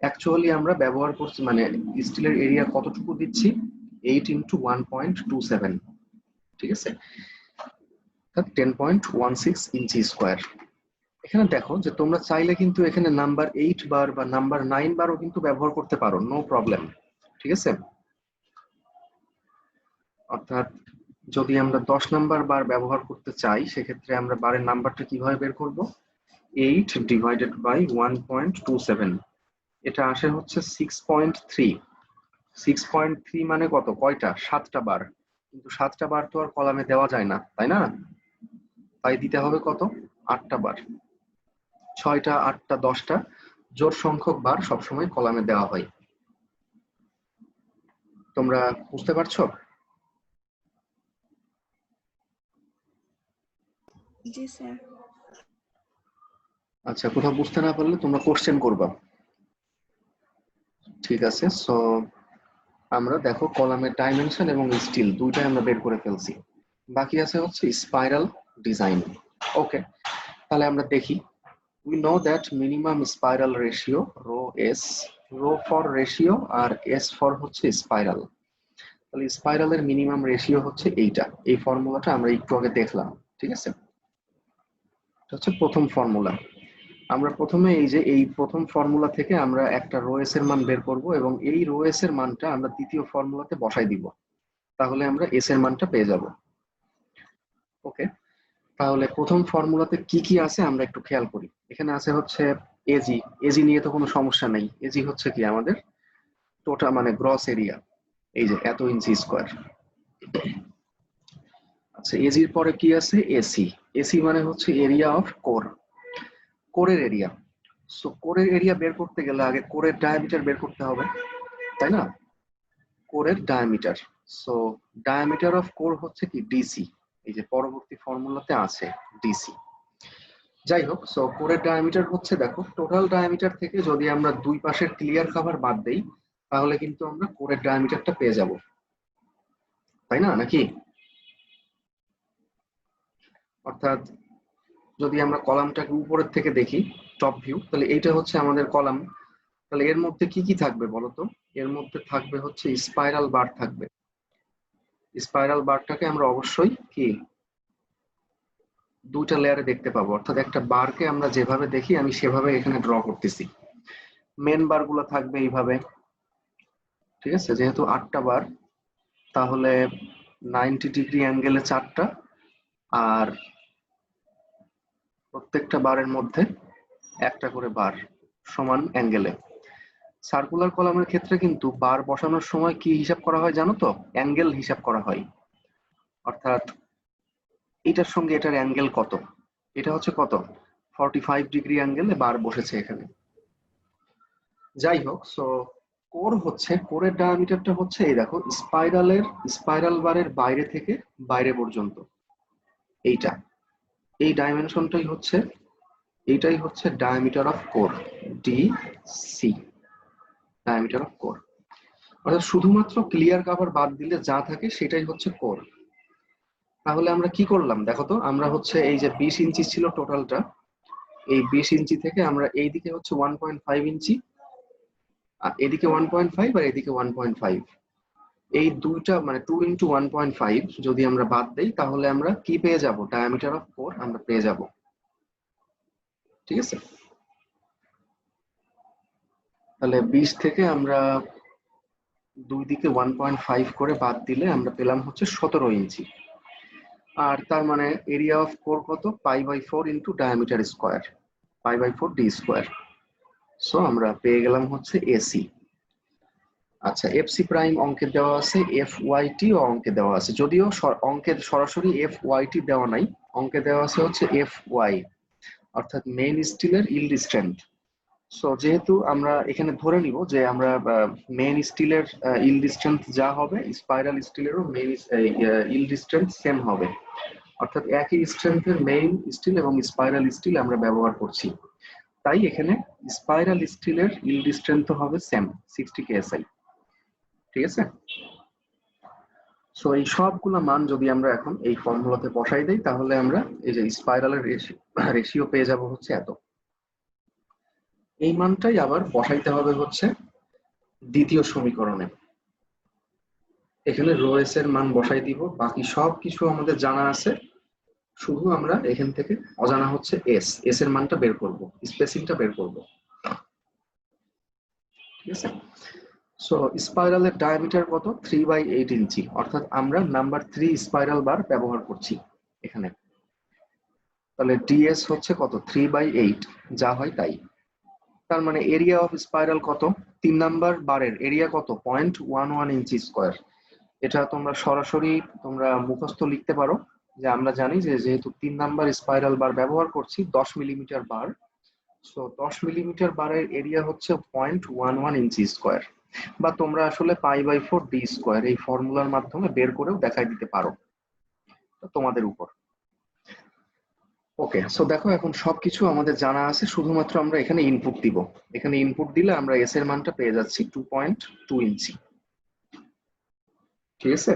অ্যাকচুয়ালি আমরা ব্যবহার করছি মানে স্টিলের এরিয়া কতটুকু দিচ্ছি, 8 ইন্টু 1.27, ঠিক আছে, 10.16 ইঞ্চি স্কোয়ার। এখানে দেখো যে তোমরা চাইলে কিন্তু এখানে নাম্বার 8 বার বা নাম্বার 9 বারও কিন্তু ব্যবহার করতে পারো, নো প্রবলেম, ঠিক আছে। অর্থাৎ যদি আমরা 10 নাম্বার বার ব্যবহার করতে চাই সেক্ষেত্রে আমরা বারের নাম্বারটা কিভাবে বের করব, 8 ডিভাইডেড বাই 1.27, এটা আসে হচ্ছে 6.3। 6.3 মানে কত, কয়টা, 7টা বার, কিন্তু 7টা বার তো আর কলামে দেওয়া যায় না, তাই না, তাই দিতে হবে কত, 8টা বার। 6টা 8টা 10টা জোড় সংখ্যক বার সবসময় কলামে দেওয়া হয়। তোমরা বুঝতে পারছো? জি স্যার। আচ্ছা, কোথাও বুঝতে না পারলে তোমরা কোশ্চেন করবা, ঠিক আছে। সো আমরা দেখো কলামের ডাইমেনশন এবং স্টিল দুইটাই আমরা বের করে ফেলছি, বাকি আছে হচ্ছে স্পাইরাল ডিজাইন। ওকে, তাহলে আমরা দেখি। We know that minimum spiral ratio rho s, rho for ratio আর s for হচ্ছে স্পাইরাল। তাহলে স্পাইরালের মিনিমাম রেশিও হচ্ছে এইটা, এই ফর্মুলাটা আমরা একটু আগে দেখলাম, ঠিক আছে, এটা হচ্ছে প্রথম ফর্মুলা। আমরা প্রথমে এই প্রথম ফর্মুলা থেকে আমরা একটা রো এস এর মান বের করব এবং এই রো এস এর মানটা আমরা দ্বিতীয় ফর্মুলাতে বসাই দিব, তাহলে আমরা এস এর মানটা পেয়ে যাব। ওকে, তাহলে প্রথম ফর্মুলাতে কি কি আছে আমরা একটু খেয়াল করি। এখানে আছে হচ্ছে এজি, এজি নিয়ে তো কোনো সমস্যা নেই, এজি হচ্ছে কি আমাদের টোটাল মানে গ্রস এরিয়া, এই যে এত ইঞ্চি স্কোয়ার। আচ্ছা, এজির পরে কি আছে, এসি, এসি মানে হচ্ছে এরিয়া অফ কোর, কোরের এরিয়া। সো কোরের এরিয়া বের করতে গেলে আগে কোরের ডায়ামিটার বের করতে হবে, তাই না, কোরের diameter. So diameter of core হচ্ছে কি ডিসি, এই যে পরবর্তী ফর্মুলাতে আছে ডিসি। যাই হোক, সো কোরের ডায়ামিটার হচ্ছে, দেখো টোটাল ডায়ামিটার থেকে যদি আমরা দুই পাশের ক্লিয়ার কভার বাদ দেই তাহলে কিন্তু আমরা কোরের ডায়ামিটারটা পেয়ে যাব, তাই না, নাকি? অর্থাৎ যদি আমরা কলামটাকে উপরের থেকে দেখি টপ ভিউ, তাহলে এইটা হচ্ছে আমাদের কলাম। তাহলে এর মধ্যে কি কি থাকবে বলতো, এর মধ্যে থাকবে হচ্ছে স্পাইরাল বার থাকবে। স্পাইরাল বারটাকে আমরা অবশ্যই কি দুইটা লেয়ারে দেখতে পাবো, অর্থাৎ একটা বারকে আমরা যেভাবে দেখি আমি সেভাবে এখানে ড্র করতেছি। মেন বার গুলো থাকবে এইভাবে, ঠিক আছে, যেহেতু 8টা বার তাহলে 90 ডিগ্রি অ্যাঙ্গেলে 4টা, আর প্রত্যেকটা বারের মধ্যে একটা করে বার সমান অ্যাঙ্গেলে। সার্কুলার কলামের ক্ষেত্রে কিন্তু বার বসানোর সময় কি হিসাব করা হয় জানো তো, অ্যাঙ্গেল হিসাব করা হয়। অর্থাৎ এটার সঙ্গে এটার অ্যাঙ্গেল কত, এটা হচ্ছে কত, 45 ডিগ্রি অ্যাঙ্গেলে বার বসেছে এখানে। যাই হোক, সো কোর হচ্ছে, কোরের ডায়ামিটারটা হচ্ছে এই দেখো স্পাইরাল বারের বাইরে থেকে বাইরে পর্যন্ত এইটা, এই ডাইমেনশনটাই হচ্ছে, এইটাই হচ্ছে diameter of core, DC, diameter of core. অর্থাৎ শুধুমাত্র ক্লিয়ার কভার বাদ দিলে যা থাকে সেটাই হচ্ছে কোর। তাহলে আমরা কি করলাম দেখো তো, আমরা হচ্ছে এই যে 20 ইঞ্চি ছিল টোটালটা, এই 20 ইঞ্চি থেকে আমরা এইদিকে হচ্ছে 1.5 ইঞ্চি, আর এদিকে 1.5 আর এদিকে 1.5, এই দুইটা মানে 2 ইন্টু 1.5 যদি আমরা বাদ দেই তাহলে আমরা কি পেয়ে যাব, ডায়ামিটার অফ কোর আমরা পেয়ে যাব, ঠিক আছে। তাহলে 20 থেকে আমরা দুই দিকে 1.5 করে বাদ দিলে আমরা পেলাম হচ্ছে 17 ইঞ্চি, আর তার মানে এরিয়া অফ কোর কত, π/4 into diameter square, π/4 D square. So আমরা পেয়ে গেলাম হচ্ছে এসি। আচ্ছা, এফসি প্রাইম অঙ্কে দেওয়া আছে, এফ ওয়াইটি ও অঙ্কে দেওয়া আছে, যদিও অঙ্কে সরাসরি এফ ওয়াইটি দেওয়া নাই, অঙ্কে দেওয়া আছে হচ্ছে এফ ওয়াই, অর্থাৎ মেইন স্টিলের ইল্ড স্ট্রেংথ। সো যেহেতু আমরা এখানে ধরে নিব যে আমরা মেইন স্টিলের ইল্ড স্ট্রেংথ যা হবে স্পাইরাল স্টিলেরও মেইন ইল্ড স্ট্রেংথ সেম হবে, অর্থাৎ একই স্ট্রেংথের মেইন স্টিল এবং স্পাইরাল স্টিল আমরা ব্যবহার করছি, তাই এখানে স্পাইরাল স্টিলের ইল্ড স্ট্রেংথ হবে সেম 60 কেএসআই, ঠিক আছে। সো এই সবগুলো মান যদি আমরা এখন এই ফর্মুলাতে বসাই দেই তাহলে আমরা এই যে স্পাইরালের রেশিও পেয়ে যাব হচ্ছে এত। এই মানটাই আবার বসাইতে হবে হচ্ছে দ্বিতীয় সমীকরণে। এখানে রো এস এর মান বসাই দিব, বাকি সব কিছু আমাদের জানা আছে, শুধু আমরা এখান থেকে অজানা হচ্ছে এস এর মানটা বের করব, স্পেসিংটা বের করব। ঠিক আছে, সো স্পাইরালের ডায়ামিটার কত? 3/8 ইঞ্চি, অর্থাৎ আমরা নাম্বার 3 স্পাইরাল বার ব্যবহার করছি এখানে। তাহলে ডিএস হচ্ছে কত? 3/8, যা হয় তাই। তার মানে এরিয়া অফ স্পাইরাল কত? 3 নাম্বার বারের এরিয়া কত? 0.11 ইঞ্চি স্কোয়ার। এটা তোমরা সরাসরি তোমরা মুখস্থ লিখতে পারো, যে আমরা জানি যে যেহেতু 3 নাম্বার স্পাইরাল বার ব্যবহার করছি 10 মিলিমিটার বার, সো 10 মিলিমিটার বারের এরিয়া হচ্ছে 0.11 ইঞ্চি স্কোয়ার, বা তোমরা আসলে π/4 ডি স্কোয়ার এই ফর্মুলার মাধ্যমে বের করেও দেখাই দিতে পারো, তোমাদের উপর। ওকে, সো দেখো এখন সবকিছু আমাদের জানা আছে, শুধুমাত্র আমরা এখানে ইনপুট দিব। এখানে ইনপুট দিলে আমরা এস এর মানটা পেয়ে যাচ্ছি 2.2 ইঞ্চি। ঠিক আছে,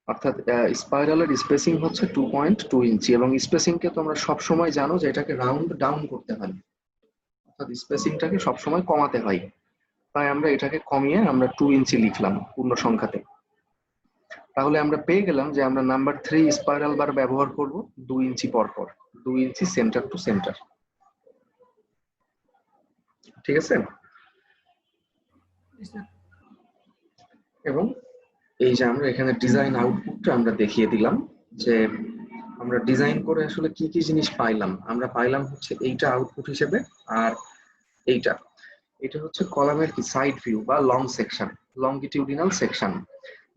অর্থাৎ স্পাইরালের স্পেসিং হচ্ছে 2.2 ইঞ্চি, এবং স্পেসিং কে তোমরা সবসময় জানো যে এটাকে রাউন্ড ডাউন করতে হয়, অর্থাৎ স্পেসিংটাকে সবসময় কমাতে হয়। তাই আমরা এটাকে কমিয়ে আমরা 2 ইঞ্চি লিখলাম পূর্ণ সংখ্যাতে। তাহলে আমরা পেয়ে গেলাম যে আমরা নাম্বার 3 স্পাইরাল বার ব্যবহার করব 2 ইঞ্চি পর পর, 2 ইঞ্চি সেন্টার টু সেন্টার। ঠিক আছে, Yes, sir. এবং এই যে আমরা এখানে ডিজাইন আউটপুটটা আমরা দেখিয়ে দিলাম, যে আমরা ডিজাইন করে আসলে কি কি জিনিস পাইলাম। আমরা পাইলাম হচ্ছে এইটা আউটপুট হিসেবে, আর এইটা এটা হচ্ছে কলামের কি সাইড ভিউ বা লং সেকশন, লংগিটিউডিনাল সেকশন।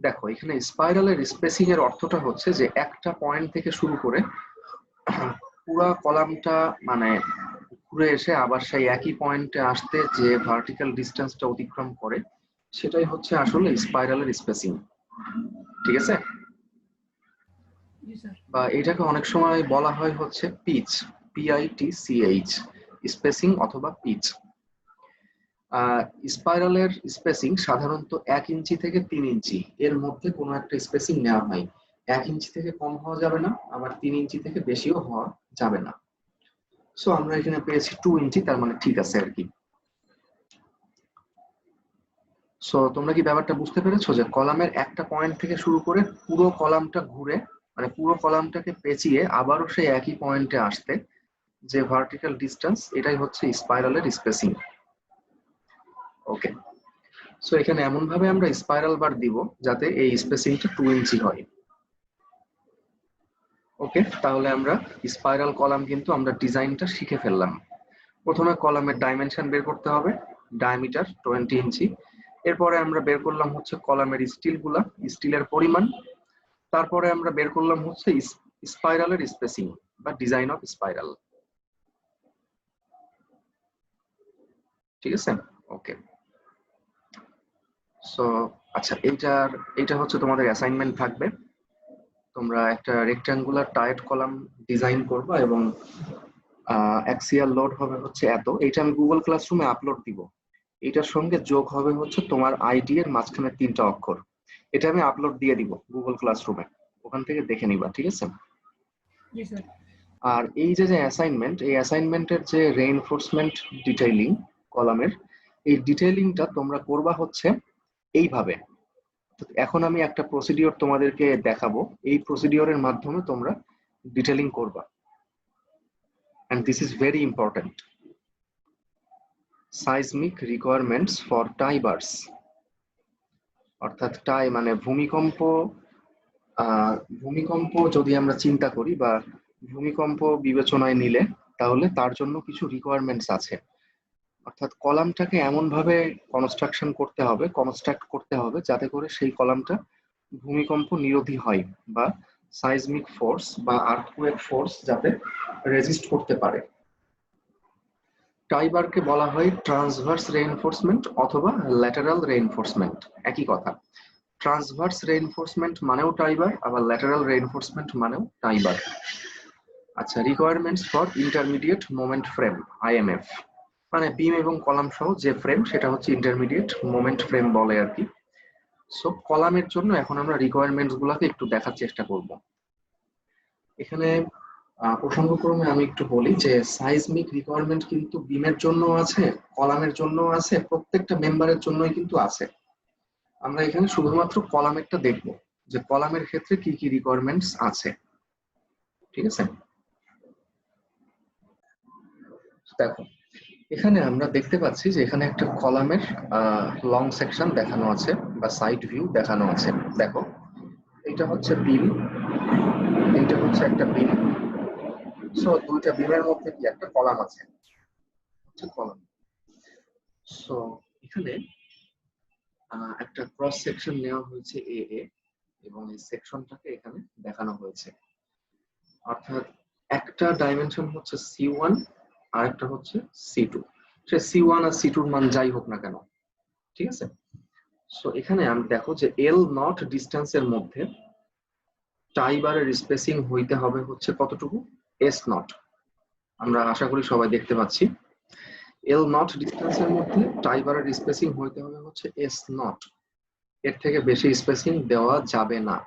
দেখো এখানে স্পাইরালের স্পেসিং এর অর্থটা হচ্ছে যে একটা পয়েন্ট থেকে শুরু করে পুরো কলামটা মানে ঘুরে এসে আবার সেই একই পয়েন্টে আসতে যে ভার্টিক্যাল ডিসটেন্সটা অতিক্রম করে, সেটাই হচ্ছে আসলে স্পাইরালের স্পেসিং। ঠিক আছে, Yes, sir. বা এটাকে অনেক সময় বলা হয় হচ্ছে পিচ, PITCH, স্পেসিং অথবা পিচ। স্পাইরালের স্পেসিং সাধারণত 1 ইঞ্চি থেকে 3 ইঞ্চি এর মধ্যে কোনো একটা স্পেসিং নেওয়া হয়। 1 ইঞ্চি থেকে কম হওয়া যাবে না, আবার 3 ইঞ্চি থেকে বেশিও হওয়া যাবে না। সো আমরা এখানে পেয়েছি 2 ইঞ্চি, তার মানে ঠিক আছে আর কি। সো তোমরা কি ব্যাপারটা বুঝতে পেরেছো যে কলামের একটা পয়েন্ট থেকে শুরু করে পুরো কলামটা ঘুরে, মানে পুরো কলামটাকে পেঁচিয়ে আবারও সেই একই পয়েন্টে আসতে যে ভার্টিক্যাল ডিসটেন্স, এটাই হচ্ছে স্পাইরালের স্পেসিং। ওকে, সো এখানে এমন ভাবে আমরা স্পাইরাল বার দিব যাতে এই স্পেসিংটা 2 ইঞ্চি হয়। ওকে, তাহলে আমরা স্পাইরাল কলাম কিন্তু আমরা ডিজাইনটা শিখে ফেললাম। প্রথমে কলামের ডাইমেনশন বের করতে হবে, ডায়ামিটার 20 ইঞ্চি। এরপরে আমরা বের করলাম হচ্ছে কলামের স্টিলের পরিমাণ। তারপরে আমরা বের করলাম হচ্ছে স্পাইরালের স্পেসিং বা ডিজাইন অফ স্পাইরাল। ঠিক আছে, ওকে। সো আচ্ছা, এইটা হচ্ছে তোমাদের অ্যাসাইনমেন্ট থাকবে। তোমরা একটা রেক্ট্যাঙ্গুলার টায়ার্ড কলাম ডিজাইন করবা এবং অ্যাক্সিয়াল লোড হবে হচ্ছে এত। এটা আমি গুগল ক্লাসরুমে আপলোড দিব। এটার সঙ্গে যোগ হবে হচ্ছে তোমার আইডি এর মাঝখানে 3টা অক্ষর। এটা আমি আপলোড দিয়ে দিব গুগল ক্লাসরুমে, ওখান থেকে দেখে নিবা। ঠিক আছে, Yes, sir. আর এই যে অ্যাসাইনমেন্ট, এই অ্যাসাইনমেন্টের যে রেইনফোর্সমেন্ট ডিটেইলিং কলামের, এই ডিটেইলিংটা তোমরা করবা হচ্ছে এইভাবে। এখন আমি একটা প্রসিডিওর তোমাদেরকে দেখাবো, এই প্রসিডিওরের মাধ্যমে তোমরা ডিটেইলিং করবা, and this is very important. Seismic requirements for tie bars, অর্থাৎ টাই মানে ভূমিকম্প। ভূমিকম্প যদি আমরা চিন্তা করি বা ভূমিকম্প বিবেচনায় নিলে, তাহলে তার জন্য কিছু রিকোয়ারমেন্টস আছে। অর্থাৎ কলামটাকে এমন ভাবে কনস্ট্রাক্ট করতে হবে যাতে করে সেই কলামটা ভূমিকম্প নিরোধী হয়, বা সাইজমিক ফোর্স বা আর্থকুয়েক ফোর্স যাতে রেজিস্ট করতে পারে। টাইবারকে বলা হয় ট্রান্সভার্স রেইনফোর্সমেন্ট অথবা ল্যাটারাল রেইনফোর্সমেন্ট, একই কথা। ট্রান্সভার্স রেইনফোর্সমেন্ট মানেও টাইবার, আবার ল্যাটারাল রেইনফোর্সমেন্ট মানেও টাইবার। আচ্ছা, requirements for intermediate moment frame, IMF, মানে বিম এবং কলাম সহ যে ফ্রেম, সেটা হচ্ছে ইন্টারমিডিয়েট মোমেন্ট ফ্রেম বলে আর কি। সো কলামের জন্য এখন আমরা রিকোয়ারমেন্টস গুলাকে একটু দেখার চেষ্টা করব। এখানে প্রসঙ্গক্রমে আমি একটু বলি যে সাইজমিক রিকোয়ারমেন্ট কিন্তু বিমের জন্য আছে, কলামের জন্য আছে, প্রত্যেকটা মেম্বারের জন্যই কিন্তু আছে। আমরা এখানে শুধুমাত্র কলামেরটা দেখব যে কলামের ক্ষেত্রে কি কি রিকোয়ারমেন্টস আছে। ঠিক আছে, দেখো এখানে আমরা দেখতে পাচ্ছি যে এখানে একটা কলামের লং সেকশন দেখানো আছে বা সাইড ভিউ দেখানো আছে। দেখো এটা হচ্ছে বিম, এইটা হচ্ছে একটা বিম। সো দুইটা বিমের মধ্যে কি একটা কলাম আছে, কলাম। সো এখানে একটা ক্রস সেকশন নেওয়া হয়েছে এ এ, এবং এই সেকশনটাকে এখানে দেখানো হয়েছে। অর্থাৎ একটা ডাইমেনশন হচ্ছে C1 আর একটা হচ্ছে C2। সে C1 আর C2 এর মান যাই হোক না কেন, ঠিক আছে। সো এখানে আমি দেখো যে L নট ডিস্টেন্সের মধ্যে টাই বারের স্পেসিং হইতে হবে হচ্ছে কতটুকু, S নট। আমরা আশা করি সবাই দেখতে পাচ্ছি L নট ডিস্টেন্সের মধ্যে টাই বারের স্পেসিং হইতে হবে হচ্ছে S নট। এর থেকে বেশি স্পেসিং দেওয়া যাবে না।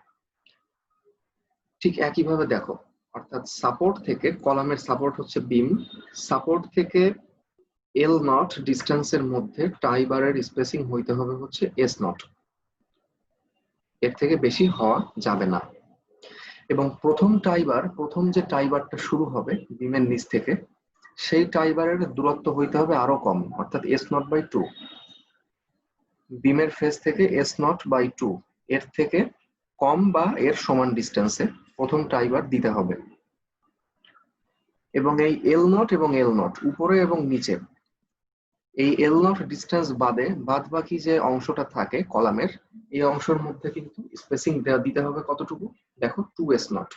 ঠিক একইভাবে দেখো, অর্থাৎ সাপোর্ট থেকে, কলামের সাপোর্ট হচ্ছে বিম, সাপোর্ট থেকে L নট ডিস্টেন্সের মধ্যে টাই বারের স্পেসিং হইতে হবে হচ্ছে S নট। এর থেকে বেশি হওয়া যাবে না। এবং প্রথম যে টাইবারটা শুরু হবে বিমের নিচ থেকে, সেই টাইবারের দূরত্ব হইতে হবে আরো কম, অর্থাৎ S0/2। বিমের ফেস থেকে S0/2 এর থেকে কম বা এর সমান ডিস্টেন্সে প্রথম টাইবার দিতে হবে। এবং এই L0 এবং L0 উপরে এবং নিচে, এই L0 ডিস্টেন্স বাদ বাকি যে অংশটা থাকে কলামের, এই অংশের মধ্যে কিন্তু স্পেসিং দিতে হবে কতটুকু, দেখো 2S0,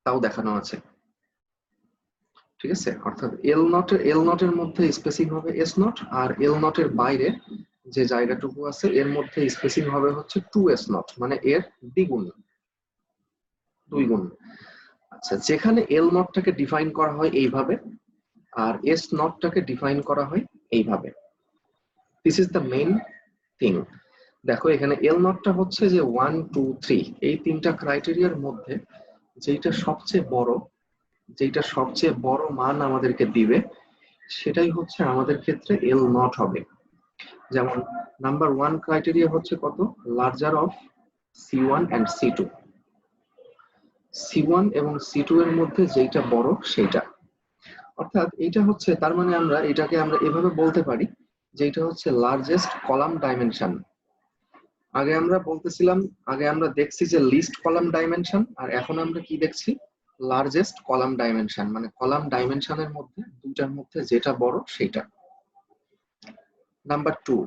তাও দেখানো আছে। ঠিক আছে, অর্থাৎ L0 এর মধ্যে স্পেসিং হবে S0, আর L0 এর বাইরে যে জায়গাটুকু আছে এর মধ্যে স্পেসিং হবে হচ্ছে 2S0, মানে এর দ্বিগুণ, 2 গুণ। আচ্ছা, যেখানে L0 টাকে ডিফাইন করা হয় এইভাবে, আর S0 টাকে ডিফাইন করা হয় এইভাবে। This is the main thing. দেখো এখানে L0 টা হচ্ছে যে 1, 2, 3 এই তিনটা ক্রাইটেরিয়ার মধ্যে যেটা সবচেয়ে বড় মান আমাদেরকে দিবে, সেটাই হচ্ছে আমাদের ক্ষেত্রে L0 হবে। যেমন নাম্বার 1 ক্রাইটেরিয়া হচ্ছে কত, larger of C1 and C2। C1 এবং C2 এর মধ্যে যেটা বড় সেইটা, অর্থাৎ এটা হচ্ছে, তার মানে আমরা এটাকে এভাবে বলতে পারি যে এটা হচ্ছে লার্জেস্ট কলাম ডাইমেনশন। আগে আমরা দেখছি যে লিস্ট কলাম ডাইমেনশন, আর এখন আমরা কি দেখছি, লার্জেস্ট কলাম ডাইমেনশন, মানে কলাম ডাইমেনশনের মধ্যে দুটার মধ্যে যেটা বড় সেটা। নাম্বার 2,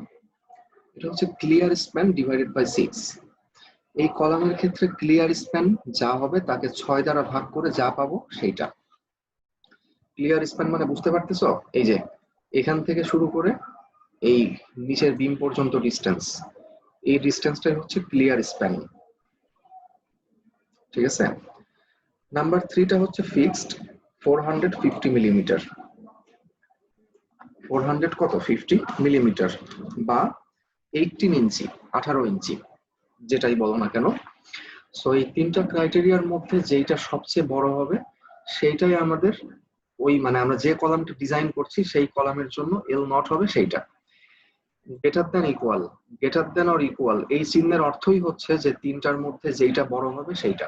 এটা হচ্ছে ক্লিয়ার স্প্যান ডিভাইডেড বাই 6। এই কলামের ক্ষেত্রে ক্লিয়ার স্প্যান যা হবে তাকে 6 দ্বারা ভাগ করে যা পাবো সেইটা। ক্লিয়ার স্প্যান মানে বুঝতে পারতেছো, এই যে এখান থেকে শুরু করে এই নিচের বিম পর্যন্ত ডিস্টেন্স, এই ডিস্টেন্সটাই হচ্ছে ক্লিয়ার স্প্যান। ঠিক আছে। নাম্বার 3টা হচ্ছে ফিক্সড 450 মিলিমিটার। 400 কত, 50 মিলিমিটার বা 18 ইঞ্চি, 18 ইঞ্চি, যেটাই বলো না কেন। সো এই তিনটা ক্রাইটেরিয়ার মধ্যে যেটা সবচেয়ে বড় হবে সেইটাই আমাদের মানে আমরা যে কলামটা ডিজাইন করছি সেই কলামের জন্য L0 হবে সেইটা। গ্রেটার দেন অর ইকুয়াল এই চিহ্নের অর্থই হচ্ছে যে তিনটার মধ্যে যেটা বড় হবে সেইটা।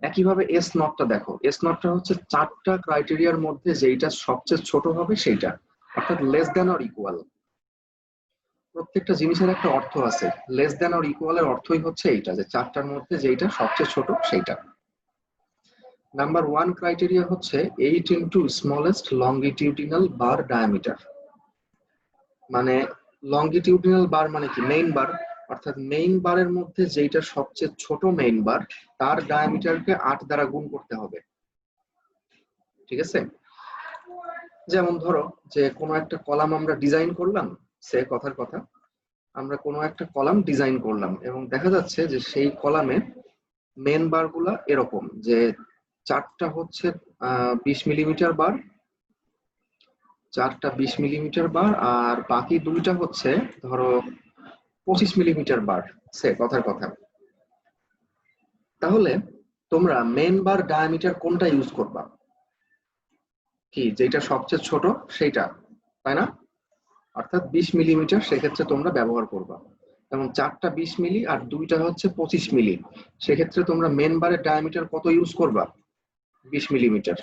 একইভাবে S0 টা দেখো, S0 টা হচ্ছে 4টা ক্রাইটেরিয়ার মধ্যে যেটা সবচেয়ে ছোট হবে সেইটা, অর্থাৎ লেস দেন অর ইকুয়াল। প্রত্যেকটা জিনিসের একটা অর্থ আছে, লেস দেন অর ইকুয়াল এর অর্থই হচ্ছে এইটা, যে 4টার মধ্যে যেটা সবচেয়ে ছোট সেইটা। নাম্বার 1 ক্রাইটেরিয়া হচ্ছে 8 into smallest longitudinal bar diameter. মানে লংগিটিউডিনাল বার মানে কি, মেইন বার, অর্থাৎ মেইন বারের মধ্যে যেটা সবচেয়ে ছোট মেইন বার তার ডায়ামিটারকে 8 দ্বারা গুণ করতে হবে। ঠিক আছে। যেমন ধরো যে কোনো একটা কলাম আমরা ডিজাইন করলাম, সে কথার কথা আমরা কোনো একটা কলাম ডিজাইন করলাম এবং দেখা যাচ্ছে যে সেই কলামে মেন বার গুলা এরকম যে 4টা হচ্ছে 20 মিলিমিটার বার, 4টা 20 মিলিমিটার বার, আর বাকি 2টা হচ্ছে ধরো 25 মিলিমিটার বার, সে কথার কথা। তাহলে তোমরা মেন বার ডায়ামিটার কোনটা ইউজ করবা? কি যেটা সবচেয়ে ছোট সেইটা, তাই না? অর্থাৎ 20 মিলিমিটার সেক্ষেত্রে তোমরা ব্যবহার করবা। এবং 4টা 20 মিলি আর 2টা হচ্ছে 25 মিলি, সেক্ষেত্রে তোমরা মেন বারের ডায়ামিটার কত ইউজ করবা? 20 মিলিমিটার।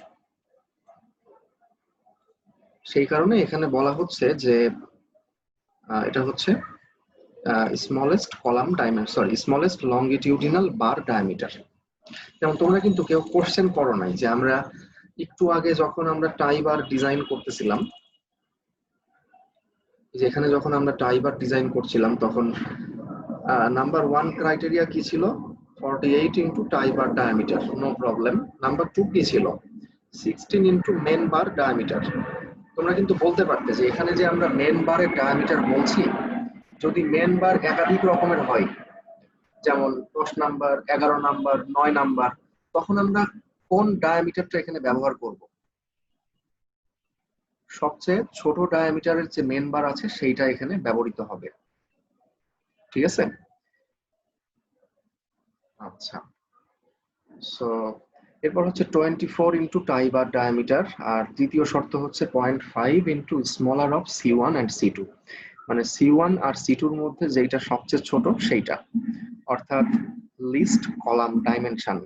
সেই কারণে এখানে বলা হচ্ছে যে এটা হচ্ছে smallest column diameter, sorry smallest longitudinal bar diameter. যেমন তোমরা কিন্তু কেউ কোশ্চেন করো নাই যে আমরা একটু আগে যখন আমরা টাই বার ডিজাইন করতেছিলাম, যেখানে যখন আমরা টাই বার ডিজাইন করছিলাম তখন নাম্বার 1 ক্রাইটেরিয়া কি ছিল? 48 ইন্টু টাই বার ডায়ামিটার, নো প্রবলেম। নাম্বার 2 কি ছিল? 16 ইন্টু মেন বার ডায়ামিটার। তোমরা কিন্তু বলতে পারতে যে এখানে যে আমরা মেন বারের ডায়ামিটার বলছি, যদি মেন বার একাধিক রকমের হয়, যেমন 10 নাম্বার, 11 নাম্বার, 9 নাম্বার, তখন আমরা কোন ডায়ামিটারটা এখানে ব্যবহার করব? সবচেয়ে ছোট ডায়ামিটারের যে মেন বার আছে সেইটা এখানে ব্যবহৃত হবে। ঠিক আছে? আচ্ছা, সো এরপর হচ্ছে 24 ইন্টু টাই বার ডায়ামিটার, আর তৃতীয় শর্ত হচ্ছে 0.5 into smaller of C1 and C2, মানে C1 আর C2-র মধ্যে যেটা সবচেয়ে ছোট সেইটা, অর্থাৎ least column dimension.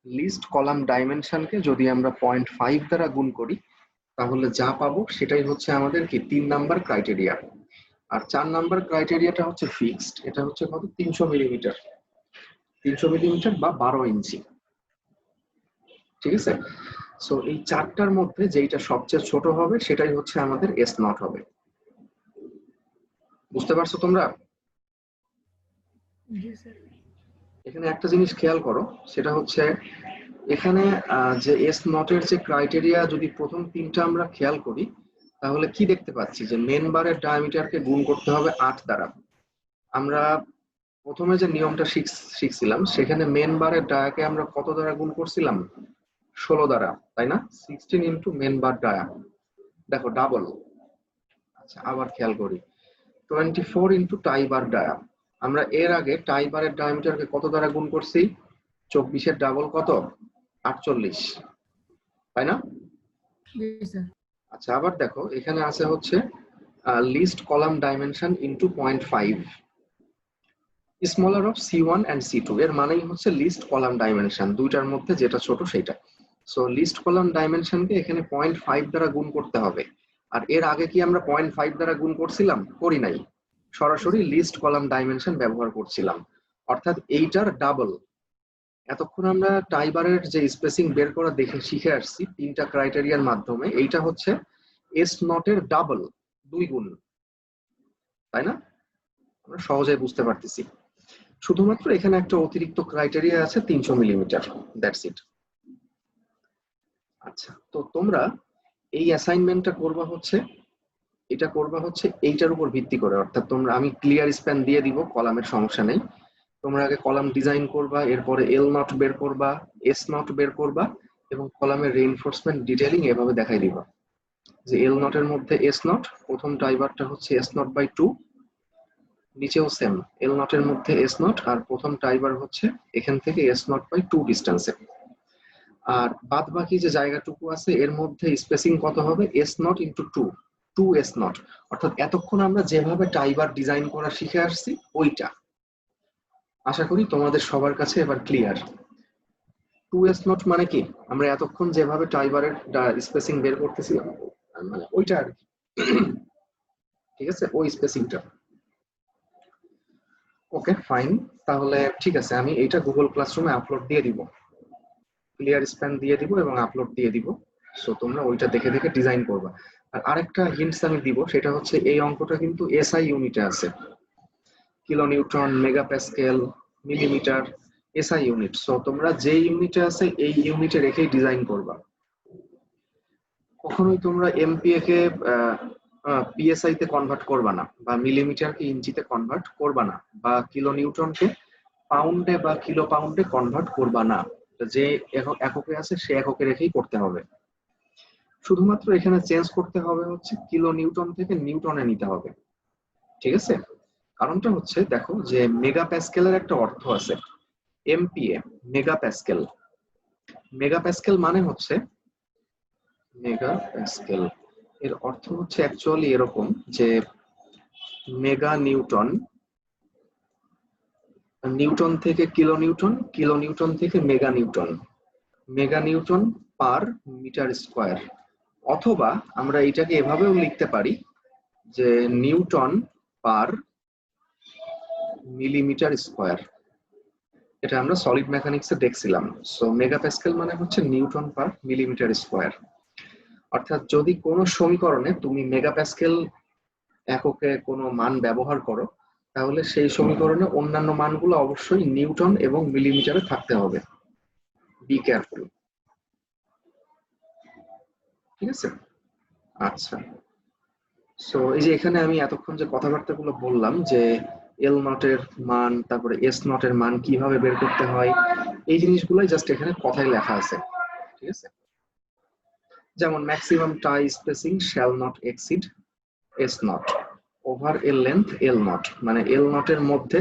Least column ডাইমেনশনকে যদি আমরা 0.5 দ্বারা গুণ করি তাহলে যা পাবো সেটাই হচ্ছে আমাদের কি 3 নাম্বার ক্রাইটেরিয়া। আর 4 নাম্বার ক্রাইটেরিয়াটা হচ্ছে ফিক্সড, এটা হচ্ছে কত? 300 মিলিমিটার, 300 মিলিমিটার বা 12 ইঞ্চি। ঠিক আছে? সো এই 4টার মধ্যে যেটা সবচেয়ে ছোট হবে সেটাই হচ্ছে আমাদের S0 হবে। বুঝতে পারছো তোমরা? জি স্যার। এখানে একটা জিনিস খেয়াল করো, সেটা হচ্ছে এখানে যে S0 এর যে ক্রাইটেরিয়া, যদি প্রথম 3টা আমরা খেয়াল করি তাহলে কি দেখতে পাচ্ছি যে মেন বারের ডায়ামিটারকে গুণ করতে হবে 8 দ্বারা। আমরা প্রথমে যে নিয়মটা শিখছিলাম সেখানে মেন বারের ডায়াকে আমরা কত দ্বারা গুণ করছিলাম? 16 দ্বারা, তাই না? 16 ইন্টু মেন বার ডায়া, দেখো ডাবল। আচ্ছা, আবার খেয়াল করি 24 ইন্টু টাই বার ডায়া, আমরা এর আগে টাই বারের ডায়ামিটারকে কত দ্বারা গুণ করছি? 24-এর ডাবল কত? 48, তাই না? জি স্যার। আচ্ছা, আবার দেখো এখানে আছে হচ্ছে least column dimension into 0.5, smaller of C1 and C2, এর মানেই হচ্ছে লিস্ট কলাম ডাইমেনশন, দুইটার মধ্যে যেটা ছোট সেইটা। সো লিস্ট কলাম ডাইমেনশনকে এখানে 0.5 দ্বারা গুণ করতে হবে। আর এর আগে কি আমরা 0.5 দ্বারা গুণ করছিলাম? করি নাই, সরাসরি লিস্ট কলাম ডাইমেনশন ব্যবহার করছিলাম, অর্থাৎ এইটার ডাবল। এতক্ষণ আমরা টাইবারের যে স্পেসিং বের করা দেখে শিখে আসছি 3টা ক্রাইটেরিয়ার মাধ্যমে, এইটা হচ্ছে S0 এর ডাবল, 2 গুণ, তাই না? আমরা সহজেই বুঝতে পারতেছি। শুধুমাত্র এখানে একটা অতিরিক্ত ক্রাইটেরিয়া আছে 300 মিলিমিটার, দ্যাটস ইট। আচ্ছা, তো তোমরা এই অ্যাসাইনমেন্টটা করবা হচ্ছে, এটা করবা হচ্ছে এইটার উপর ভিত্তি করে, অর্থাৎ তোমরা, আমি ক্লিয়ার স্প্যান দিয়ে দিব, কলামের সমস্যা নেই। তোমরা আগে কলাম ডিজাইন করবা, এরপরে L0 বের করবা, S0 বের করবা, এবং কলামের রেইনফোর্সমেন্ট ডিটেইলিং এভাবে দেখাই দিবা যে L0 এর মধ্যে S0, প্রথম টাইবারটা হচ্ছে S0/2, নিচেও সেম L0 এর মধ্যে S0, আর প্রথম টাইবার হচ্ছে এখান থেকে S0/2 ডিস্টেন্সে। আর বাদ বাকি যে জায়গাটুকু আছে এর মধ্যে স্পেসিং কত হবে? S0 ইন্টু 2 S0, অর্থাৎ এতক্ষণ আমরা যেভাবে টাইবার ডিজাইন করা শিখে আসছি ওইটা। আশা করি তোমাদের সবার কাছে এবার ক্লিয়ার। 2S0 মানে কি? আমরা এতক্ষণ যেভাবে টাইবারের স্পেসিং বের করতেছিলাম, মানে ওইটা আর কি। ঠিক আছে, ওই স্পেসিংটা। ওকে ফাইন, তাহলে ঠিক আছে, আমি এইটা গুগল ক্লাসরুমে আপলোড দিয়ে দিব, ক্লিয়ার স্প্যান দিয়ে দিব এবং আপলোড দিয়ে দিব। সো তোমরা ওইটা দেখে দেখে ডিজাইন করবা। আর আরেকটা হিন্টস আমি দিব, সেটা হচ্ছে এই অঙ্কটা কিন্তু SI ইউনিটে আছে, kilo newton, megapascal, millimetre, SI unit. So তোমরা যে ইউনিটে আছে এই ইউনিটে রেখেই ডিজাইন করবা। কখনোই তোমরা MPa কে PSI তে কনভার্ট করবা না, বা মিলিমিটারকে ইঞ্চিতে কনভার্ট করবা না, বা কিলো নিউটনকে পাউন্ডে বা কিলো পাউন্ডে কনভার্ট করবা না। যে এককে আছে সে এককে রেখেই করতে হবে। শুধুমাত্র এখানে চেঞ্জ করতে হবে হচ্ছে কিলো নিউটন থেকে নিউটনে নিতে হবে। ঠিক আছে? কারণটা হচ্ছে দেখো যে মেগা প্যাসকেলের একটা অর্থ আছে, MPA mega Pascal. Mega Pascal মানে হচ্ছে, মেগা প্যাসকেল এর অর্থ হচ্ছে অ্যাকচুয়ালি এরকম যে মেগা নিউটন, নিউটন থেকে কিলো নিউটন, কিলো নিউটন থেকে mega newton, mega newton per metre square. অথবা আমরা এটাকে এভাবেও লিখতে পারি যে নিউটন পার মিলিমিটার স্কোয়ার। এটা আমরা সলিড মেকানিক্সে দেখছিলাম। সো মেগা প্যাসকেল মানে হচ্ছে নিউটন পার মিলিমিটার স্কোয়ার। অর্থাৎ যদি কোনো সমীকরণে তুমি মেগা প্যাসকেল এককে কোনো মান ব্যবহার করো, তাহলে সেই সমীকরণে অন্যান্য মানগুলো অবশ্যই নিউটন এবং মিলিমিটারে থাকতে হবে। বি কেয়ারফুল, ঠিক আছে? আচ্ছা, সো এই যে এখানে আমি এতক্ষণ যে কথাবার্তাগুলো বললাম যে এল নটের মান, তারপরে এস নটের মান কিভাবে বের করতে হয়, এই জিনিসগুলোই জাস্ট এখানে কথায় লেখা আছে, ঠিক আছে? যেমন maximum tie spacing shall not exceed s not over l length L not, মানে এল নটের মধ্যে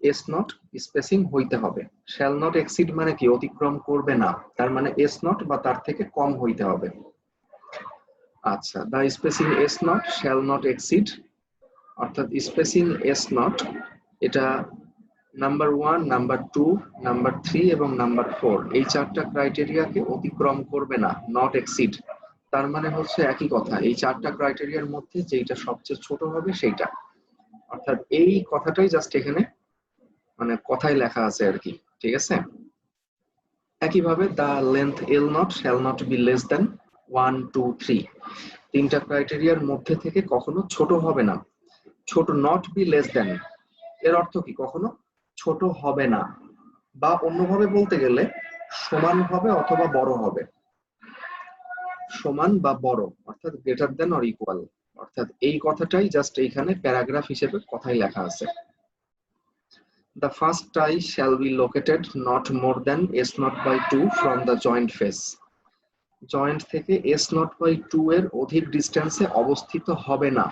এস নট স্পেসিং হইতে হবে। শ্যাল নট এক্সিড মানে কি? অতিক্রম করবে না, তার মানে এস নট বা তার থেকে কম হইতে হবে। আচ্ছা, the spacing S naught shall not exceed, অর্থাৎ স্পেসিং এস নট এটা নাম্বার 1, নাম্বার 2, নাম্বার 3 এবং নাম্বার 4 এই চারটা ক্রাইটেরিয়াকে অতিক্রম করবে না, নট এক্সিড। তার মানে হচ্ছে একই কথা, এই চারটা ক্রাইটেরিয়ার মধ্যে যেটা সবচেয়ে ছোট হবে সেইটা। অর্থাৎ এই কথাটাই জাস্ট এখানে মানে কথায় লেখা আছে আর কি, ঠিক আছে? একইভাবে the length L naught shall not be less than 1, 2, 3 তিনটা ক্রাইটেরিয়ার মধ্যে থেকে কখনো ছোট হবে না। ছোট, নট বি লেস দেন এর অর্থ কি? কখনো ছোট হবে না, বা অন্যভাবে বলতে গেলে সমান হবে অথবা বড় হবে। সমান বা বড় অর্থাৎ গ্রেটার দেন অর ইকুয়াল। অর্থাৎ এই কথাটাই জাস্ট এইখানে প্যারাগ্রাফ হিসেবে কথাই লেখা আছে। The first tie shall be located not more than s naught by 2 from the joint face. Joint থেকে s naught by 2 এর অধিক ডিস্টেন্সে অবস্থিত হবে না।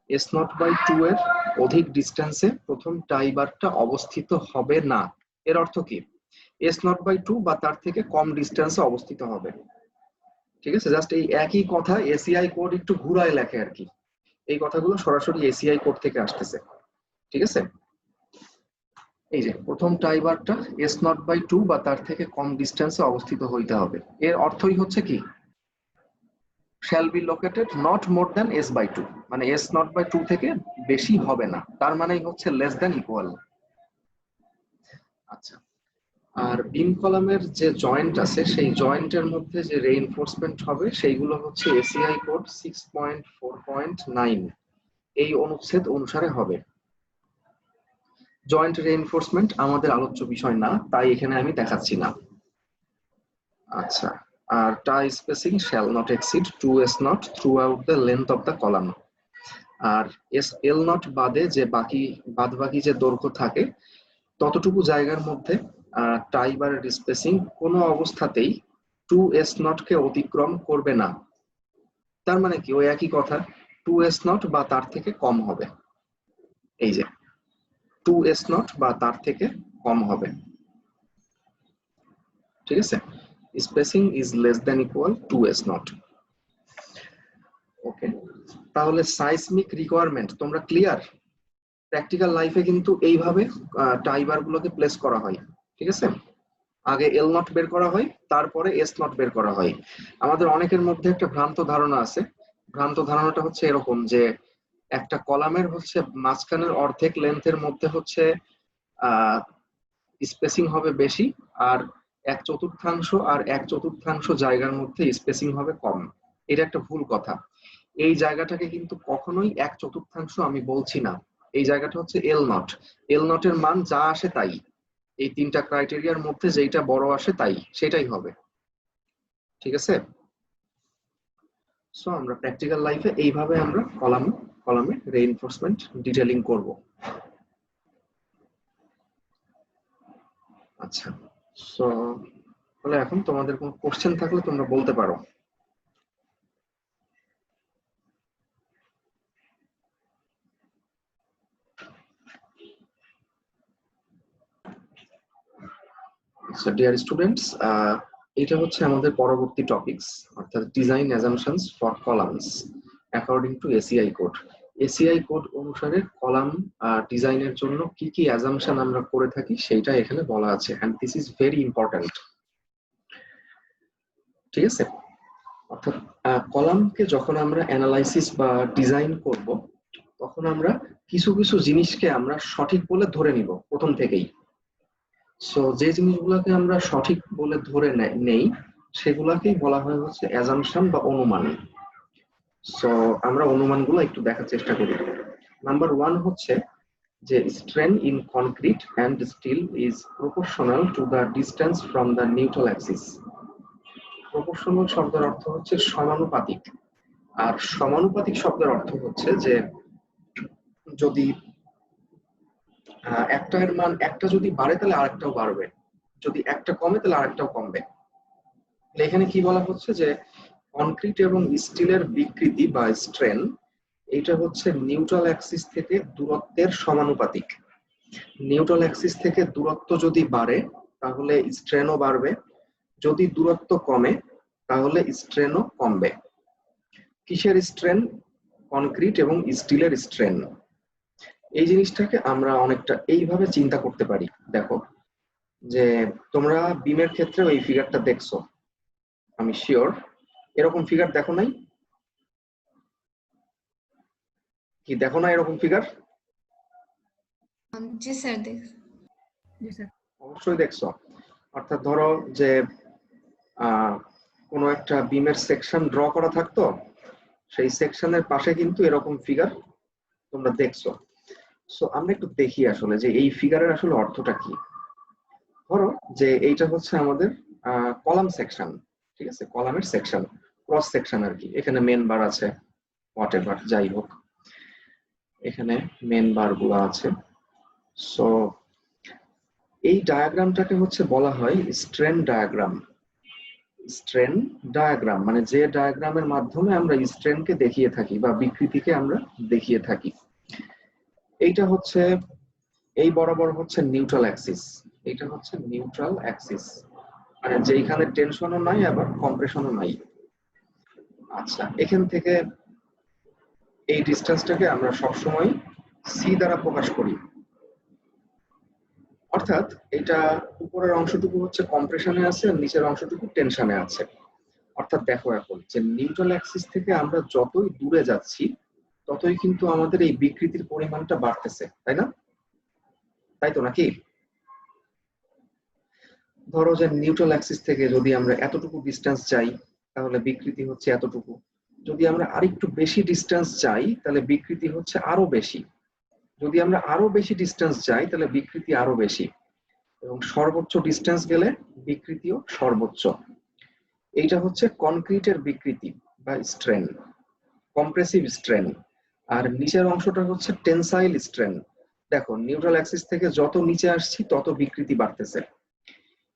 s naught by 2 এর অধিক ডিস্টেন্সে প্রথম টাই বারটা অবস্থিত হবে না। এর অর্থ কি? s naught by 2 বা তার থেকে কম ডিস্টেন্সে অবস্থিত হবে, ঠিক আছে? জাস্ট এই একই কথা এসিআই কোড একটু ঘুরায় লেখে আর কি। এই কথাগুলো সরাসরি এসিআই কোড থেকে আসতেছে, ঠিক আছে? এই যে প্রথম টাইবারটা এস নট বাই 2 বা তার থেকে কম ডিস্টেন্সে অবস্থিত হইতে হবে। এর অর্থই হচ্ছে কি? Shall be located not more than s by 2, মানে এস নট বাই 2 থেকে বেশি হবে না, তার মানেই হচ্ছে লেস দ্যান ইকুয়াল। আচ্ছা, আর বিম কলামের যে জয়েন্ট আছে সেই জয়েন্টের মধ্যে যে রেইনফোর্সমেন্ট হবে সেইগুলো হচ্ছে এসিআই কোড 6.4.9 এই অনুচ্ছেদ অনুসারে হবে। জয়েন্ট রেইনফোর্সমেন্ট আমাদের আলোচ্য বিষয় না, তাই এখানে আমি দেখাচ্ছি না। আচ্ছা, আর tie spacing shall not exceed 2s naught throughout the length of the column. আর এস এল নট বাদে যে বাকি যে দৈর্ঘ্য থাকে ততটুকু জায়গার মধ্যে টাই বারের স্পেসিং কোনো অবস্থাতেই 2s নট কে অতিক্রম করবে না। তার মানে কি? ওই একই কথা, 2s নট বা তার থেকে কম হবে। এই যে 2s নট বা তার থেকে কম হবে, ঠিক আছে? Spacing is less than equal 2s naught. Okay, তাহলে সাইসমিক রিকোয়ারমেন্ট তোমরা ক্লিয়ার? প্র্যাকটিক্যাল লাইফে কিন্তু এইভাবে টাইবার গুলোকে প্লেস করা হয়, ঠিক আছে? আগে এল নট বের করা হয়, তারপরে এস নট বের করা হয়। আমাদের অনেকের মধ্যে একটা ভ্রান্ত ধারণা আছে। ভ্রান্ত ধারণাটা হচ্ছে এরকম যে একটা কলামের হচ্ছে মাঝখানের অর্ধেক লেন্থের মধ্যে হচ্ছে স্পেসিং হবে বেশি, আর 1/4 আর 1/4 জায়গার মধ্যে স্পেসিং হবে কম। এটা একটা ভুল কথা। এই জায়গাটাকে কিন্তু কখনোই 1/4 আমি বলছি না, এই জায়গাটা হচ্ছে এল নট। এল নটের মান যা আসে তাই, এই তিনটা ক্রাইটেরিয়ার মধ্যে যেটা বড় আসে তাই সেটাই হবে, ঠিক আছে? সো আমরা প্র্যাকটিক্যাল লাইফে এইভাবে আমরা কলামে রেইনফোর্সমেন্ট ডিটেইলিং করব। আচ্ছা, সো তাহলে এখন তোমাদের কোনো কোশ্চেন থাকলে তোমরা বলতে পারো। So dear students, এটা হচ্ছে আমাদের পরবর্তী টপিকস, অর্থাৎ design assumptions for columns according to ACI code. ACI code অনুসারে কলাম ডিজাইনের জন্য কি কি অ্যাজাম্পশন আমরা করে থাকি সেইটা এখানে বলা আছে, and this is very important. ঠিক আছে, অর্থাৎ কলামকে যখন আমরা অ্যানালাইসিস বা ডিজাইন করব তখন আমরা কিছু কিছু জিনিসকে আমরা সঠিক বলে ধরে নিব প্রথম থেকেই। সো যে জিনিসগুলোকে আমরা সঠিক বলে ধরে নেই সেগুলাকেই বলা হয় হচ্ছে অ্যাজাম্পশন বা অনুমান। সো আমরা অনুমানগুলো একটু দেখার চেষ্টা করি। নাম্বার 1 হচ্ছে যে strain in concrete and steel is proportional to the distance from the neutral axis. Proportional শব্দের অর্থ হচ্ছে সমানুপাতিক, আর সমানুপাতিক শব্দের অর্থ হচ্ছে যে যদি একটার মান একটা যদি বাড়ে তাহলে আরেকটাও বাড়বে, যদি একটা কমে তাহলে আরেকটাও কমবে। এখানে কি বলা হচ্ছে যে কনক্রিট এবং স্টিলের বিকৃতি বা স্ট্রেন এটা হচ্ছে নিউট্রাল অ্যাক্সিস থেকে দূরত্বের সমানুপাতিক। নিউট্রাল অ্যাক্সিস থেকে দূরত্ব যদি বাড়ে তাহলে স্ট্রেনও বাড়বে, যদি দূরত্ব কমে তাহলে স্ট্রেনও কমবে। কিসের স্ট্রেন? কনক্রিট এবং স্টিলের স্ট্রেন। এই জিনিসটাকে আমরা অনেকটা এইভাবে চিন্তা করতে পারি। দেখো যে তোমরা বিমের ক্ষেত্রে এই ফিগারটা দেখছো, আমি শিওর এরকম ফিগার দেখো নাই? কি দেখো না এরকম ফিগার? জি স্যার, জি স্যার। অবশ্যই দেখছো। অর্থাৎ ধরো যে কোনো একটা বিমের সেকশন ড্র করা থাকতো, সেই সেকশনের পাশে কিন্তু এরকম ফিগার তোমরা দেখছো। সো আমরা একটু দেখি আসলে যে এই ফিগারের আসলে অর্থটা কি। ধরো যে এইটা হচ্ছে আমাদের কলাম সেকশন, ঠিক আছে, কলামের সেকশন, ক্রস সেকশন আর কি। এখানে মেন বার আছে, হোয়াটএভার, যাই হোক এখানে মেন বার গুলো আছে। সো এই ডায়াগ্রামটাকে হচ্ছে বলা হয় স্ট্রেন ডায়াগ্রাম। স্ট্রেন ডায়াগ্রাম মানে যে ডায়াগ্রামের মাধ্যমে আমরা স্ট্রেনকে দেখিয়ে থাকি বা বিকৃতিকে আমরা দেখিয়ে থাকি। এইটা হচ্ছে এই বরাবর হচ্ছে নিউট্রাল অ্যাক্সিস, এইটা হচ্ছে নিউট্রাল অ্যাক্সিস, মানে যেখানে টেনশনও নাই আবার কম্প্রেশনও নাই। আচ্ছা, এখান থেকে এই ডিসটেন্সটাকে আমরা সবসময় সি দ্বারা প্রকাশ করি, অর্থাৎ এটা উপরের অংশটুকু হচ্ছে কম্প্রেশনে আছে আর নিচের অংশটুকু টেনশনে আছে। অর্থাৎ দেখো এখন যে নিউট্রাল অ্যাক্সিস থেকে আমরা যতই দূরে যাচ্ছি ততই কিন্তু আমাদের এই বিকৃতির পরিমাণটা বাড়তেছে, তাই না? তাই তো নাকি? ধরো যে নিউট্রাল অ্যাক্সিস থেকে যদি আমরা এতটুকু ডিস্টেন্স যাই তাহলে বিকৃতি হচ্ছে এতটুকু, যদি আমরা আরেকটু বেশি ডিস্টেন্স যাই তাহলে বিকৃতি হচ্ছে আরো বেশি, যদি আমরা আরো বেশি ডিস্টেন্স যাই তাহলে বিকৃতি আরো বেশি, এবং সর্বোচ্চ ডিস্টেন্স গেলে বিকৃতিও সর্বোচ্চ। এইটা হচ্ছে কনক্রিটের বিকৃতি বা স্ট্রেন, কম্প্রেসিভ স্ট্রেন। আর নিচের অংশটা হচ্ছে টেনসাইল স্ট্রেন। দেখো নিউট্রাল অ্যাক্সিস থেকে যত নিচে আসছি তত বিকৃতি বাড়তেছে।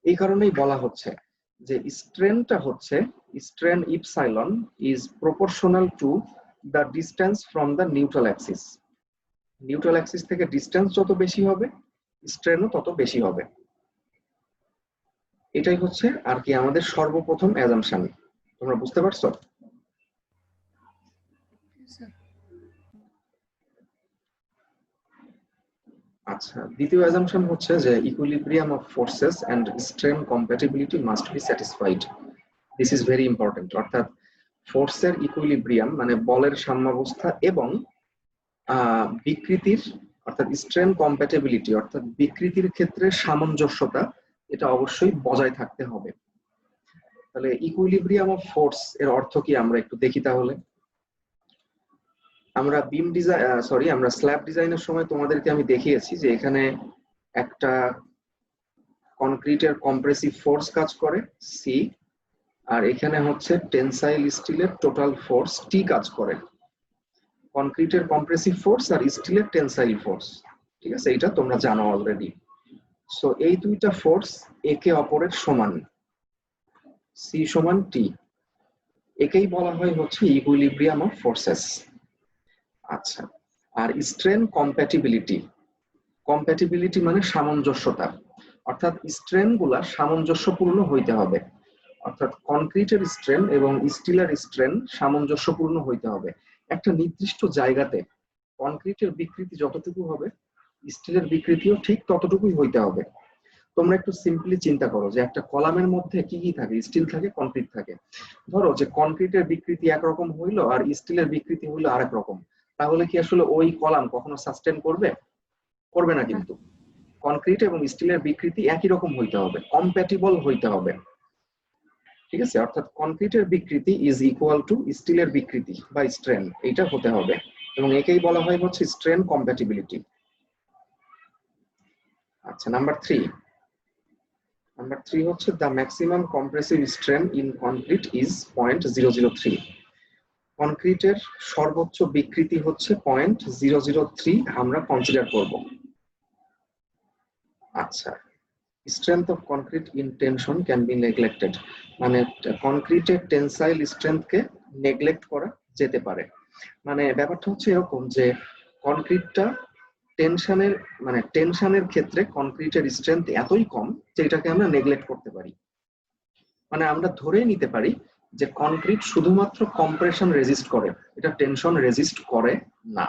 এই কারণেই বলা হচ্ছে যে স্ট্রেনটা হচ্ছে strain epsilon is proportional to the distance from the neutral Axis. Neutral Axis থেকে ডিস্টেন্স যত বেশি হবে স্ট্রেনও তত বেশি হবে। এটাই হচ্ছে আর কি আমাদের সর্বপ্রথম অ্যাজাম্পশন। তোমরা বুঝতে পারছো? আচ্ছা, দ্বিতীয় অ্যাজাম্পশন হচ্ছে যে equilibrium of forces and strain compatibility must be satisfied. This is very important. অর্থাৎ ফোর্সের ইকুইলিব্রিয়াম মানে বলের সাম্যাবস্থা এবং বিকৃতির অর্থাৎ স্ট্রেন কম্প্যাটিবিলিটি অর্থাৎ বিকৃতির ক্ষেত্রে সামঞ্জস্যতা এটা অবশ্যই বজায় থাকতে হবে। তাহলে ইকুইলিব্রিয়াম অফ ফোর্স এর অর্থ কি আমরা একটু দেখি। তাহলে আমরা বিম ডিজাইন আমরা স্ল্যাব ডিজাইনের সময় তোমাদেরকে আমি দেখিয়েছি যে এখানে একটা কনক্রিটের কম্প্রেসিভ ফোর্স কাজ করে সি, আর এখানে হচ্ছে টেনসাইল স্টিলের টোটাল ফোর্স টি কাজ করে। কনক্রিটের কম্প্রেসিভ ফোর্স আর স্টিলের টেনসাইল ফোর্স, ঠিক আছে, এটা তোমরা জানো অলরেডি। সো এই দুইটা ফোর্স একে অপরের সমান, সি সমান টি, একেই বলা হয় হচ্ছে ইকুইলিব্রিয়াম অফ ফোর্সেস। আচ্ছা, আর স্ট্রেন কম্প্যাটিবিলিটি, কম্প্যাটিবিলিটি মানে সামঞ্জস্যতা, অর্থাৎ স্ট্রেন গুলা সামঞ্জস্যপূর্ণ হইতে হবে, অর্থাৎ কনক্রিটের স্ট্রেন এবং স্টিলের স্ট্রেন সামঞ্জস্যপূর্ণ হইতে হবে। একটা নির্দিষ্ট জায়গাতে কনক্রিটের বিকৃতি যতটুকু হবে স্টিলের বিকৃতিও ঠিক ততটুকুই হইতে হবে। তোমরা একটু সিম্পলি চিন্তা করো যে একটা কলামের মধ্যে কি কি থাকে, স্টিল থাকে, কনক্রিট থাকে। ধরো যে কনক্রিটের বিকৃতি একরকম হইলো আর স্টিলের বিকৃতি হইলো আরেক রকম, তাহলে কি আসলে ওই কলাম কখনো সাস্টেন করবে? করবে না। না। কিন্তু কনক্রিট এবং স্টিলের বিকৃতি একই রকম হইতে হবে, কম্প্যাটিবল হইতে হবে। ঠিক আছে, অর্থাৎ কনক্রিটের বিকৃতি ইজ ইকুয়াল টু স্টিলের বিকৃতি বা স্ট্রেন, এইটা হতে হবে, এবং একেই বলা হয় হচ্ছে স্ট্রেন কম্প্যাটিবিলিটি। আচ্ছা, নাম্বার 3 হচ্ছে the maximum compressive strain in concrete is 0.003। কনক্রিটের সর্বোচ্চ বিকৃতি হচ্ছে 0.003 আমরা কনসিডার করব। আচ্ছা, strength of concrete in tension can be neglected, মানে কনক্রিটের টেনসাইল স্ট্রেংথকে নেগলেক্ট করা যেতে পারে। মানে ব্যাপারটা হচ্ছে এরকম যে কনক্রিটটা টেনশনের ক্ষেত্রে কনক্রিটের স্ট্রেংথ এতই কম যে এটাকে আমরা নেগলেক্ট করতে পারি। মানে আমরা ধরে নিতে পারি যে কনক্রিট শুধুমাত্র কম্প্রেশন রেজিস্ট করে, এটা টেনশন রেজিস্ট করে না।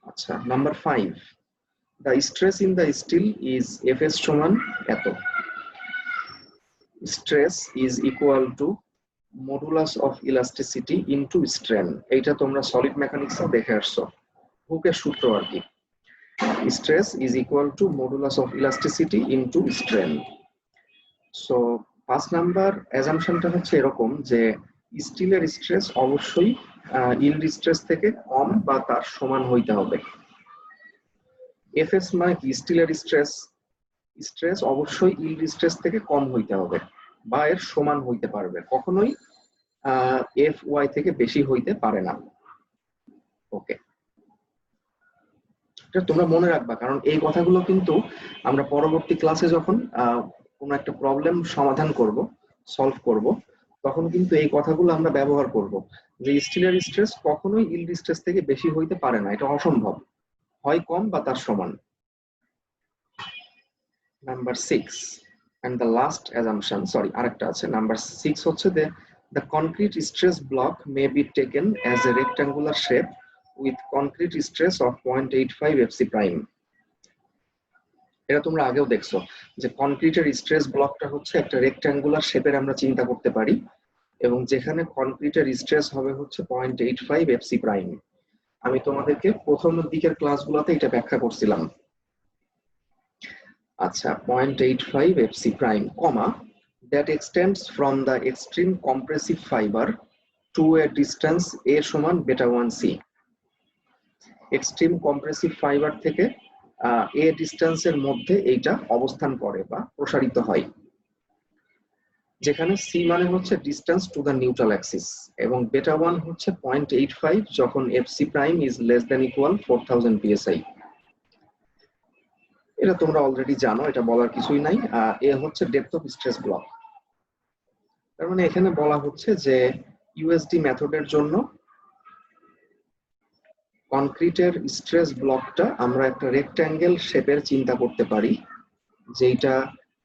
আচ্ছা, number 5, the stress in the steel is Fs সমান এত। Stress is equal to modulus of elasticity into strain। এইটা তোমরা সলিড মেকানিক্সে দেখে আসছো, হুকের সূত্র আর কি। Stress is equal to modulus of elasticity into strain। So 5 number অ্যাজাম্পশনটা হচ্ছে এরকম যে স্টিলের স্ট্রেস অবশ্যই ইল্ড স্ট্রেস থেকে কম বা তার সমান হইতে হবে। এফএস মানে কি? স্টিলের স্ট্রেস অবশ্যই ইল্ড স্ট্রেস থেকে কম হইতে হবে বা এর সমান হইতে পারবে, কখনোই এফ ওয়াই থেকে বেশি হইতে পারে না। ওকে, এটা তোমরা মনে রাখবা, কারণ এই কথাগুলো কিন্তু আমরা পরবর্তী ক্লাসে যখন কোনো একটা প্রবলেম সমাধান করব, সলভ করব, তখন কিন্তু এই কথাগুলো আমরা ব্যবহার করব যে স্টিলের স্ট্রেস কখনোই ইল্ড স্ট্রেস থেকে বেশি হইতে পারে না, এটা অসম্ভব, হয় কম বা তার সমান। Number 6 and the last assumption, sorry আরেকটা আছে, নাম্বার 6 হচ্ছে the concrete stress block may be taken as a rectangular shape with concrete stress of 0.85 fc prime। এটা তোমরা আগেও দেখছো যে কনক্রিটের স্ট্রেস ব্লকটা হচ্ছে একটা রেক্ট্যাঙ্গুলার শেপের আমরা চিন্তা করতে পারি, এবং যেখানে কনক্রিটের স্ট্রেস হবে হচ্ছে 0.85 fc প্রাইম। আমি তোমাদেরকে প্রথম দিকের ক্লাসগুলোতে এটা ব্যাখ্যা করছিলাম। আচ্ছা, 0.85 fc prime, that extends from the extreme compressive fiber to a distance a সমান beta 1c। Extreme compressive fibre থেকে এ ডিস্টেন্সের মধ্যে এইটা অবস্থান করে বা প্রসারিত হয়, যেখানে সি মানে হচ্ছে distance to the neutral Axis, এবং বেটা 1 হচ্ছে 0.85 যখন FC prime is less than equal 4000 psi। এটা তোমরা অলরেডি জানো, এটা বলার কিছুই নাই। এ হচ্ছে ডেপথ অফ স্ট্রেস ব্লক। তার মানে এখানে বলা হচ্ছে যে ইউএসডি মেথডের জন্য কনক্রিটের স্ট্রেস ব্লকটা আমরা একটা রেক্ট্যাঙ্গেল শেপের চিন্তা করতে পারি, যেটা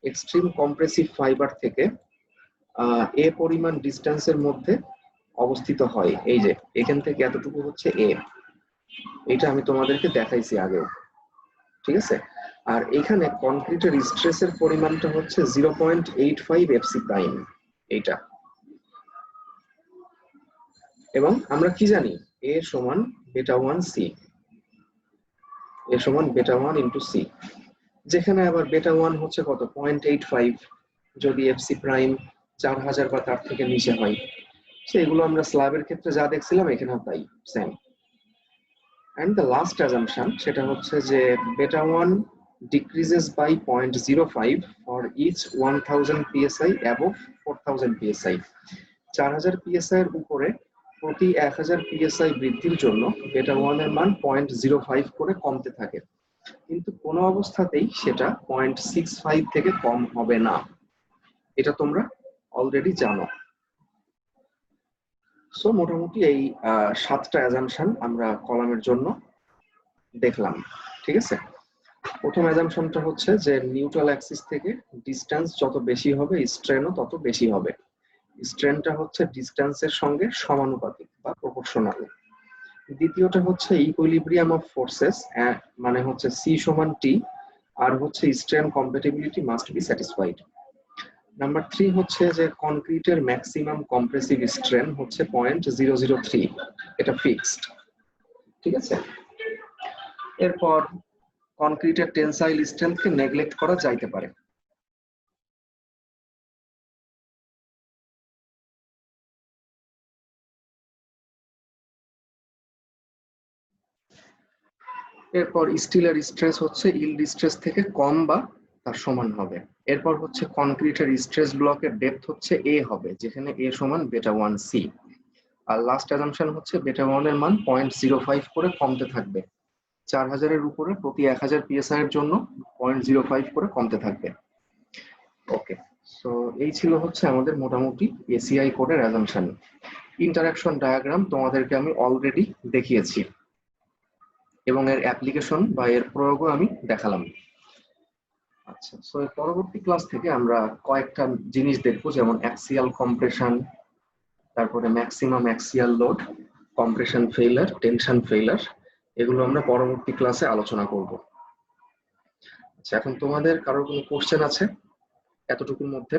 এক্সট্রিম কম্প্রেসিভ ফাইবার থেকে এ পরিমাণ ডিস্টেন্সের মধ্যে অবস্থিত হয়। এই যে এখান থেকে এতটুকু হচ্ছে এ, এটা আমি তোমাদেরকে দেখাইছি আগেও, ঠিক আছে। আর এখানে কনক্রিটের স্ট্রেসের পরিমাণটা হচ্ছে 0.85 fc প্রাইম, এইটা। এবং আমরা কি জানি, এ সমান বেটা 1 সি, এ সমান বেটা 1 ইন্টু সি, যেখানে আবার বেটা 1 হচ্ছে কত, 0.85, যদি এফসি প্রাইম 4000 বা তার থেকে নিচে হয়। সেগুলো আমরা স্ল্যাবের ক্ষেত্রে যা দেখছিলাম এখানেও তাই, same. And the last assumption সেটা হচ্ছে যে বেটা 1 decreases by 0.05 for each 1000 psi above 4000 psi। 4000 psi এর উপরে প্রতি 1000 psi বৃদ্ধির জন্য বেটা 1 এর মান 0.05 করে কমতে থাকে, কিন্তু কোনো অবস্থাতেই সেটা 0.65 থেকে কম হবে না, এটা তোমরা অলরেডি জানো। সো মোটামুটি এই 7টা অ্যাজাম্পশন আমরা কলামের জন্য দেখলাম, ঠিক আছে। প্রথম অ্যাজাম্পশনটা হচ্ছে যে নিউট্রাল অ্যাক্সিস থেকে ডিসটেন্স যত বেশি হবে স্ট্রেনও তত বেশি হবে। স্ট্রেনটা হচ্ছে ডিসটেন্সের সঙ্গে সমানুপাতিক বা প্রপোর্শনাল। দ্বিতীয়টা হচ্ছে ইকুইলিব্রিয়াম অফ ফোর্সেস, মানে হচ্ছে সি সমান টি, আর হচ্ছে strain compatibility must be satisfied. Number 3 হচ্ছে যে কনক্রিটের ম্যাক্সিমাম কম্প্রেসিভ স্ট্রেন হচ্ছে 0.003, এটা ফিক্সড, ঠিক আছে। এরপর কনক্রিটের টেনসাইল স্ট্রেংথকে নেগলেক্ট করা যাইতে পারে। এরপর স্টিলের স্ট্রেস হচ্ছে ইল্ড স্ট্রেস থেকে কম বা তার সমান হবে। এরপর হচ্ছে কনক্রিটের স্ট্রেস ব্লকের ডেপথ হচ্ছে এ হবে, যেখানে এ সমান বেটা 1c। আর লাস্ট অ্যাজাম্পশন হচ্ছে বেটা 1 এর মান 0.05 করে কমতে থাকবে। 4000-এর উপরে প্রতি 1000 পিএসআই এর জন্য 0.05 করে কমতে থাকবে। ওকে, সো এই ছিল হচ্ছে আমাদের মোটামুটি এসিআই কোডের অ্যাজাম্পশন। ইন্টারঅ্যাকশন ডায়াগ্রাম তোমাদেরকে আমি অলরেডি দেখিয়েছি এবং এর অ্যাপ্লিকেশন বা এর প্রয়োগও আমি দেখালাম। আচ্ছা, সো এর পরবর্তী ক্লাস থেকে আমরা কয়েকটা জিনিস দেখবো, যেমন অ্যাক্সিয়াল কম্প্রেশন, তারপরে maximum axial load, compression failure, tension failure, এগুলো আমরা পরবর্তী ক্লাসে আলোচনা করব। আচ্ছা, এখন তোমাদের কারোর কোনো কোশ্চেন আছে এতটুকুর মধ্যে?